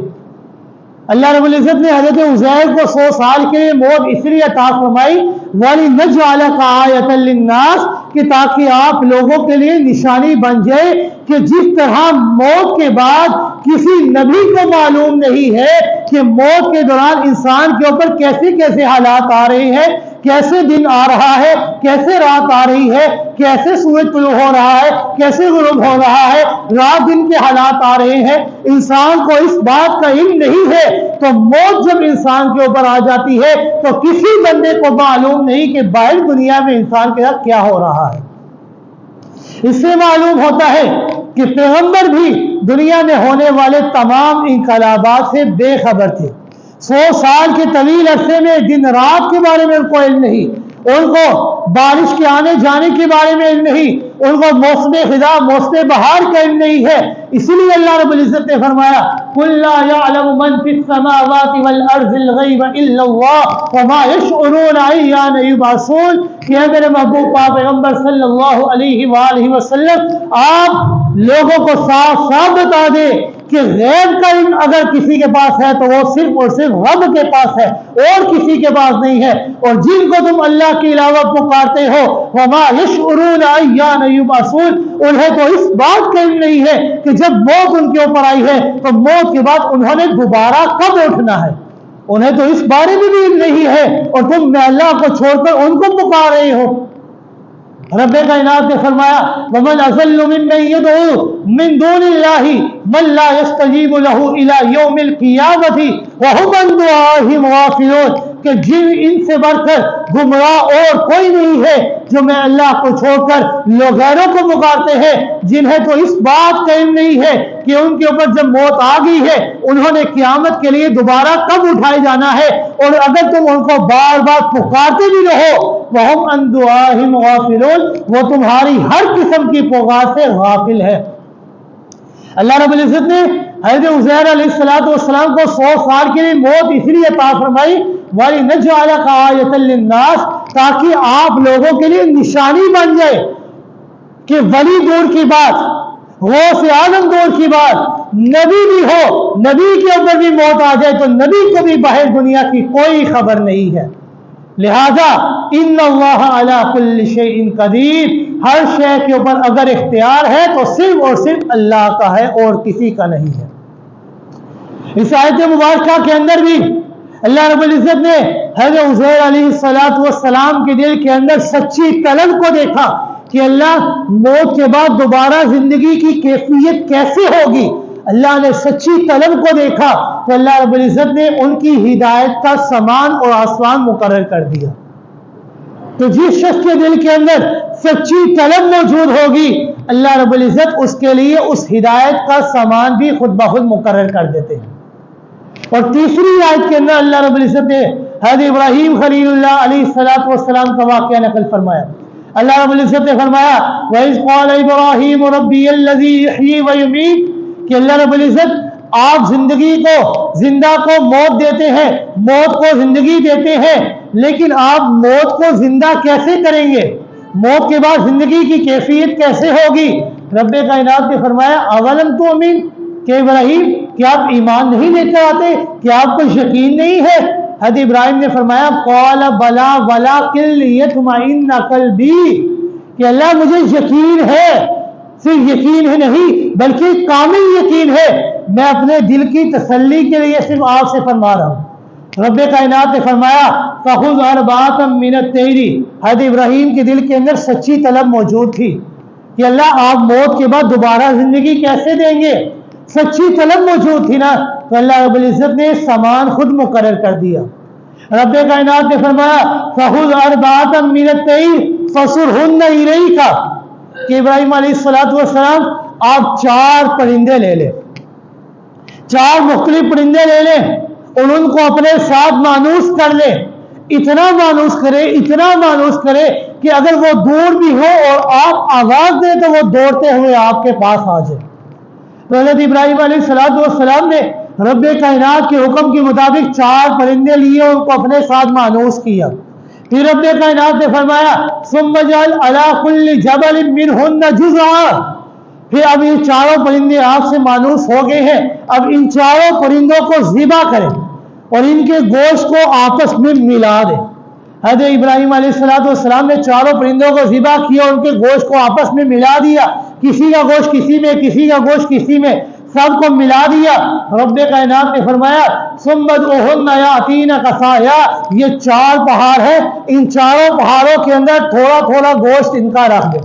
اللہ رب العزت نے حضرت عزیر کو 100 سال کے لیے موت اس لیے عطا فرمائی وَلِنَجْعَلَكَ آیَةً لِلنَّاسِ، کہ تاکہ آپ لوگوں کے لیے نشانی بن جائے کہ جس طرح موت کے بعد کسی نبی کو معلوم نہیں ہے کہ موت کے دوران انسان کے اوپر کیسے کیسے حالات آ رہے ہیں، کیسے دن آ رہا ہے، کیسے رات آ رہی ہے، کیسے سورج طلوع ہو رہا ہے، کیسے غروب ہو رہا ہے، رات دن کے حالات آ رہے ہیں، انسان کو اس بات کا علم نہیں ہے، تو موت جب انسان کے اوپر آ جاتی ہے تو کسی بندے کو معلوم نہیں کہ باہر دنیا میں انسان کے ساتھ کیا ہو رہا ہے۔ اس سے معلوم ہوتا ہے کہ پیغمبر بھی دنیا میں ہونے والے تمام انقلابات سے بے خبر تھے۔ 100 سال کے طویل عرصے میں دن رات کے بارے میں ان کو علم نہیں، ان کو بارش کے آنے جانے کے بارے میں علم نہیں، ان کو موسم خزاں موسم بہار کا علم نہیں ہے، اسی لیے اللہ رب العزت نے فرمایا قُلْ لَا يَعْلَمُ مَنْ فِي السَّمَاوَاتِ وَالْأَرْضِ الْغَيْبَ إِلَّا اللَّهُ وَمَا يَشْعُرُونَ أَيَّانَ يُبْعَثُونَ کہ اے میرے محبوب پاک پیغمبر صلی اللہ علیہ وآلہ وسلم آپ لوگوں کو صاف صاف بتا دیں کہ غیب کا علم اگر کسی کے پاس ہے تو وہ صرف اور صرف رب کے پاس ہے اور کسی کے پاس نہیں ہے، اور جن کو تم اللہ کے علاوہ پکارتے ہو وَمَا يَشْعُرُونَ أَيَّانَ يُبْعَثُونَ انہیں تو اس بات کا علم نہیں ہے کہ جب موت ان کے اوپر آئی ہے تو موت کے بعد انہوں نے دوبارہ کب اٹھنا ہے، انہیں تو اس بارے میں بھی علم نہیں ہے، اور تم اللہ کو چھوڑ کر ان کو پکار رہے ہو۔ رب کائنات نے فرمایا وَمَنْ أَضَلُّ مِمَّنْ يَدْعُو مِنْ دُونِ اللَّهِ مَنْ لَا يَسْتَجِيبُ لَهُ إِلَى يَوْمِ الْقِيَامَةِ وَهُمْ عَنْ دُعَائِهِمْ غَافِلُونَ کہ ان سے بڑھ کر گمراہ اور کوئی نہیں ہے جو میں اللہ کو چھوڑ کر لوگ غیروں کو پکارتے ہیں، جنہیں تو اس بات کا علم نہیں ہے کہ ان کے اوپر جب موت آ گئی ہے انہوں نے قیامت کے لیے دوبارہ کب اٹھائے جانا ہے، اور اگر تم ان کو بار بار پکارتے بھی رہو وَهُمْ عَنْ دُعَائِهِمْ غَافِلُونَ وہ تمہاری ہر قسم کی پکار سے غافل ہے۔ اللہ رب العزت نے حضرت عزیر علیہ السلام کو 100 سال کے لیے موت اس لیے عطا فرمائی وَلِنَجْعَلَكَ آیَةً لِلنَّاسِ تاکہ آپ لوگوں کے لیے نشانی بن جائے کہ ولی دور کی بات، غوث اعظم دور کی بات، نبی بھی ہو، نبی کے اوپر بھی موت آ جائے تو نبی کو بھی باہر دنیا کی کوئی خبر نہیں ہے۔ لہذا ان اللہ علی کل شیء قدیر ہر شے کے اوپر اگر اختیار ہے تو صرف اور صرف اللہ کا ہے اور کسی کا نہیں ہے۔ اس آیت مبارکہ کے اندر بھی اللہ رب العزت نے حضرت عزیر علیہ السلام کے دل کے اندر سچی طلب کو دیکھا کہ اللہ موت کے بعد دوبارہ زندگی کی کیفیت کیسے ہوگی، اللہ نے سچی طلب کو دیکھا تو اللہ رب العزت نے ان کی ہدایت کا سامان اور آسمان مقرر کر دیا۔ تو جس شخص کے دل کے اندر سچی طلب موجود ہوگی اللہ رب العزت اس کے لیے اس ہدایت کا سامان بھی خود بخود مقرر کر دیتے ہیں۔ اور تیسری آیت کے اندر اللہ رب العزت نے حضرت ابراہیم خلیل اللہ علیہ السلام کا واقعہ نقل فرمایا۔ اللہ رب العزت نے فرمایا وَإِذْ قَالَ إِبْرَاهِيمُ رَبِّيَ الَّذِي يُحْيِي وَيُمِيتُ کہ اللہ رب العزت آپ زندگی کو، زندہ کو موت دیتے ہیں، موت کو زندگی دیتے ہیں، لیکن آپ موت کو زندہ کیسے کریں گے، موت کے بعد زندگی کی کیفیت کیسے ہوگی؟ رب کائنات نے فرمایا اولم تؤمن کہ ابراہیم کیا آپ ایمان نہیں لے کر آتے، کیا آپ کو یقین نہیں ہے؟ حضرت ابراہیم نے فرمایا قال بلا ولکن لیطمئن قلبی کہ اللہ مجھے یقین ہے، صرف یقین ہے نہیں بلکہ کامل یقین ہے، میں اپنے دل کی تسلی کے لیے صرف آپ سے فرما رہا ہوں۔ رب کائنات نے فرمایا فَخُذْ أَرْبَعَةً مِّنَ الطَّيْرِ حضرت ابراہیم کے دل کے اندر سچی طلب موجود تھی کہ اللہ آپ موت کے بعد دوبارہ زندگی کیسے دیں گے، سچی طلب موجود تھی نا، تو اللہ رب العزت نے سامان خود مقرر کر دیا۔ رب کائنات نے فرمایا فَخُذْ أَرْبَعَةً مِّنَ الطَّيْرِ فَصُرْهُنَّ إِلَيْكَ کہ ابراہیم علیہ السلام آپ 4 پرندے لے لیں، 4 مختلف پرندے لے لیں اور ان کو اپنے ساتھ مانوس کر لیں، اتنا مانوس کرے کہ اگر وہ دور بھی ہو اور آپ آواز دیں تو وہ دوڑتے ہوئے آپ کے پاس آ جائے۔ تو حضرت ابراہیم علیہ السلام نے رب کائنات کے حکم کے مطابق 4 پرندے لیے ان کو اپنے ساتھ مانوس کیا۔ پھر رب کائنات نے فرمایا ثم اجعل علی کل جبل منہن جزءا پھر اب یہ 4 پرندے آپ سے مانوس ہو گئے ہیں، اب ان 4 پرندوں کو ذبح کریں اور ان کے گوشت کو آپس میں ملا دیں۔ حضرت ابراہیم علیہ السلام نے 4 پرندوں کو ذبح کیا اور ان کے گوشت کو آپس میں ملا دیا، کسی کا گوشت کسی میں، کسی کا گوشت کسی میں، سب کو ملا دیا۔ رب کائنات نے فرمایا ثم ادعوهن یاتینک سعیا یہ 4 پہاڑ ہیں، ان 4 پہاڑوں کے اندر تھوڑا تھوڑا گوشت ان کا رکھ دیں۔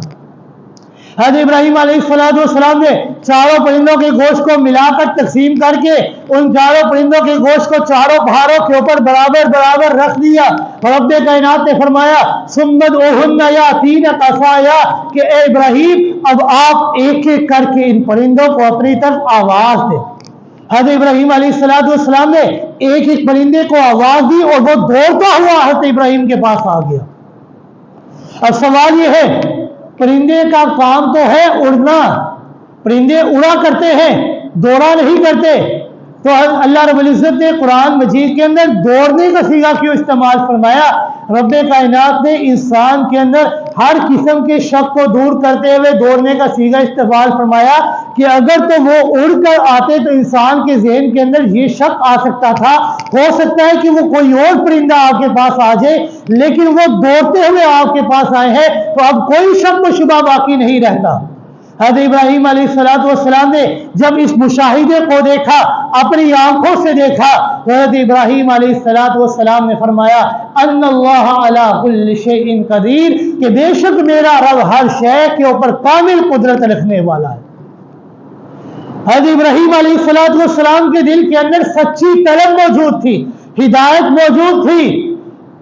حضرت ابراہیم علیہ السلام نے 4 پرندوں کے گوشت کو ملا کر تقسیم کر کے ان 4 پرندوں کے گوشت کو 4 پہاڑوں کے اوپر برابر رکھ دیا۔ رب کائنات نے فرمایا ثم ادعوهن یاتینک سعیا کہ اے ابراہیم اب آپ ایک ایک کر کے ان پرندوں کو اپنی طرف آواز دیں۔ حضرت ابراہیم علیہ السلام نے ایک ایک پرندے کو آواز دی اور وہ دوڑتا ہوا حضرت ابراہیم کے پاس آ گیا۔ اب سوال یہ ہے پرندے کا کام تو ہے اڑنا، پرندے اڑا کرتے ہیں، دوڑا نہیں کرتے. تو اللہ رب العزت نے قرآن مجید کے اندر دوڑنے کا صیغہ کیوں استعمال فرمایا؟ رب کائنات نے انسان کے اندر ہر قسم کے شک کو دور کرتے ہوئے دوڑنے کا صیغہ استعمال فرمایا کہ اگر تو وہ اڑ کر آتے تو انسان کے ذہن کے اندر یہ شک آ سکتا تھا، ہو سکتا ہے کہ وہ کوئی اور پرندہ آپ کے پاس آ جائے، لیکن وہ دوڑتے ہوئے آپ کے پاس آئے ہیں تو اب کوئی شک و شبہ باقی نہیں رہتا. حضرت ابراہیم علیہ السلام نے جب اس مشاہدے کو دیکھا، اپنی آنکھوں سے دیکھا، تو حضرت ابراہیم علیہ السلام نے فرمایا ان اللہ علی کل شیء قدیر، کہ بے شک میرا رب ہر شے کے اوپر کامل قدرت رکھنے والا ہے. حضرت ابراہیم علیہ السلام کے دل کے اندر سچی طلب موجود تھی، ہدایت موجود تھی.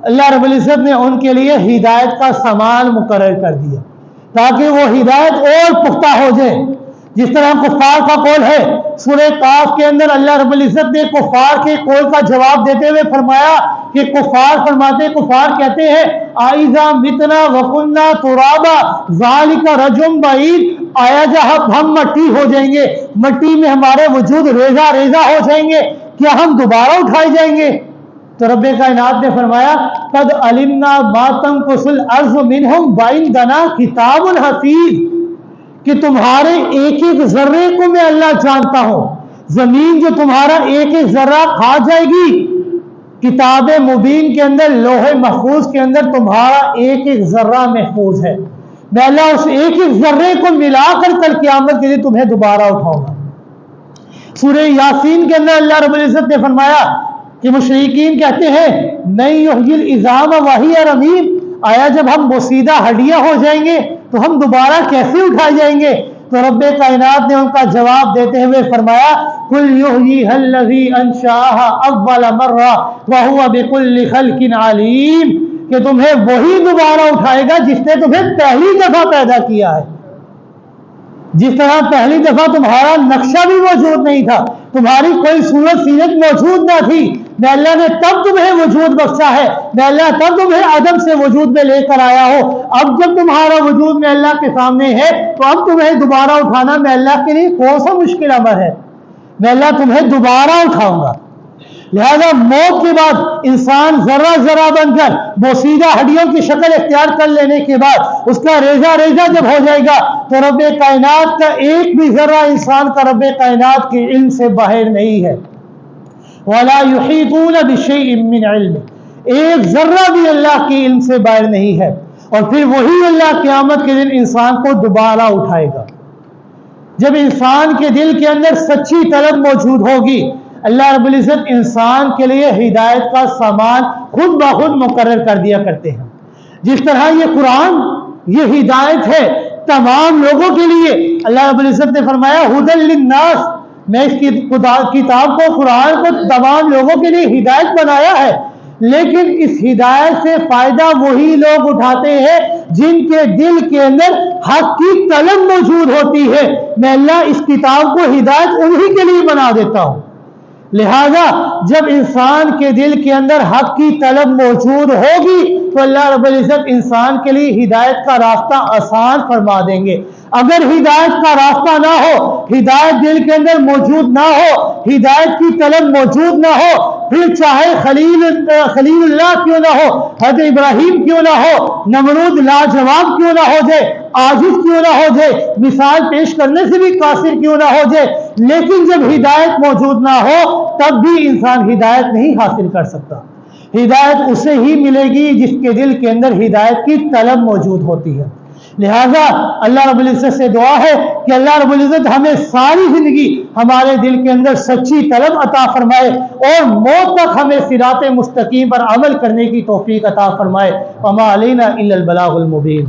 اللہ رب العزت نے ان کے لیے ہدایت کا سامان مقرر کر دیا تاکہ وہ ہدایت اور پختہ ہو جائے. جس طرح کفار کا قول ہے سورہ قاف کے اندر، اللہ رب العزت نے کفار کے قول کا جواب دیتے ہوئے فرمایا کہ کفار کہتے ہیں اَإِذَا مِتْنَا وَكُنَّا تُرَابًا ذَلِكَ رَجْعٌ بَعِيدٌ، آیا جب ہم مٹی ہو جائیں گے، مٹی میں ہمارے وجود ریزہ ریزہ ہو جائیں گے، کیا ہم دوبارہ اٹھائے جائیں گے؟ تو رب کائنات نے فرمایا قد علمنا ما تنقص الارض منہم وعندنا کتاب حفیظ، کہ تمہارے ایک ایک ذرے کو میں اللہ جانتا ہوں. زمین جو تمہارا ایک ایک ذرہ کھا جائے گی، کتاب مبین کے اندر، لوح محفوظ کے اندر تمہارا ایک ایک ذرہ محفوظ ہے. میں اللہ اس ایک ایک ذرے کو ملا کر کل قیامت کے لیے تمہیں دوبارہ اٹھاؤں گا. سورہ یاسین کے اندر اللہ رب العزت نے فرمایا کہ مشرکین کہتے ہیں نہیں یحیی العظام وہی رمیم، آیا جب ہم بوسیدہ ہڈیاں ہو جائیں گے تو ہم دوبارہ کیسے اٹھائے جائیں گے؟ تو رب کائنات نے ان کا جواب دیتے ہوئے فرمایا قل یحییھا الذی انشأھا اول مرہ وہو بکل خلق علیم، کہ تمہیں وہی دوبارہ اٹھائے گا جس نے تمہیں پہلی دفعہ پیدا کیا ہے. جس طرح پہلی دفعہ تمہارا نقشہ بھی موجود نہیں تھا، تمہاری کوئی صورت سیرت موجود نہ تھی، میں اللہ نے تب تمہیں وجود بخشا ہے، میں اللہ تب تمہیں عدم سے وجود میں لے کر آیا ہو. اب جب تمہارا وجود میں اللہ کے سامنے ہے تو اب تمہیں دوبارہ اٹھانا میں اللہ کے لیے کون سا مشکل امر ہے؟ میں اللہ تمہیں دوبارہ اٹھاؤں گا. لہذا موت کے بعد انسان ذرہ ذرہ بن کر بوسیدہ ہڈیوں کی شکل اختیار کر لینے کے بعد اس کا ریزہ ریزہ جب ہو جائے گا تو رب کائنات کا ایک بھی ذرہ انسان کا رب کائنات کے علم سے باہر نہیں ہے. وَلَا يُحِيطُونَ بِشَيْءٍ مِّنْ عِلْمِهِ، ایک ذرہ بھی اللہ کے علم سے باہر نہیں ہے. اور پھر وہی اللہ قیامت کے دن انسان کو دوبارہ اٹھائے گا. جب انسان کے دل کے اندر سچی طلب موجود ہوگی، اللہ رب العزت انسان کے لیے ہدایت کا سامان خود بخود مقرر کر دیا کرتے ہیں. جس طرح یہ قرآن یہ ہدایت ہے تمام لوگوں کے لیے. اللہ رب العزت نے فرمایا ھدی للناس، میں اس کتاب کو قرآن کو تمام لوگوں کے لیے ہدایت بنایا ہے. لیکن اس ہدایت سے فائدہ وہی لوگ اٹھاتے ہیں جن کے دل کے اندر حق کی طلب موجود ہوتی ہے. میں اللہ اس کتاب کو ہدایت انہی کے لیے بنا دیتا ہوں. لہذا جب انسان کے دل کے اندر حق کی طلب موجود ہوگی تو اللہ رب العزت انسان کے لیے ہدایت کا راستہ آسان فرما دیں گے. اگر ہدایت کا راستہ نہ ہو، ہدایت دل کے اندر موجود نہ ہو، ہدایت کی طلب موجود نہ ہو، پھر چاہے خلیل اللہ کیوں نہ ہو، حضرت ابراہیم کیوں نہ ہو، نمرود لاجواب کیوں نہ ہو جائے، عاجز کیوں نہ ہو جائے، مثال پیش کرنے سے بھی قاصر کیوں نہ ہو جائے، لیکن جب ہدایت موجود نہ ہو تب بھی انسان ہدایت نہیں حاصل کر سکتا. ہدایت اسے ہی ملے گی جس کے دل کے اندر ہدایت کی طلب موجود ہوتی ہے. لہذا اللہ رب العزت سے دعا ہے کہ اللہ رب العزت ہمیں ساری زندگی ہمارے دل کے اندر سچی طلب عطا فرمائے اور موت تک ہمیں صراط مستقیم پر عمل کرنے کی توفیق عطا فرمائے. وما علینا الا البلاغ المبین.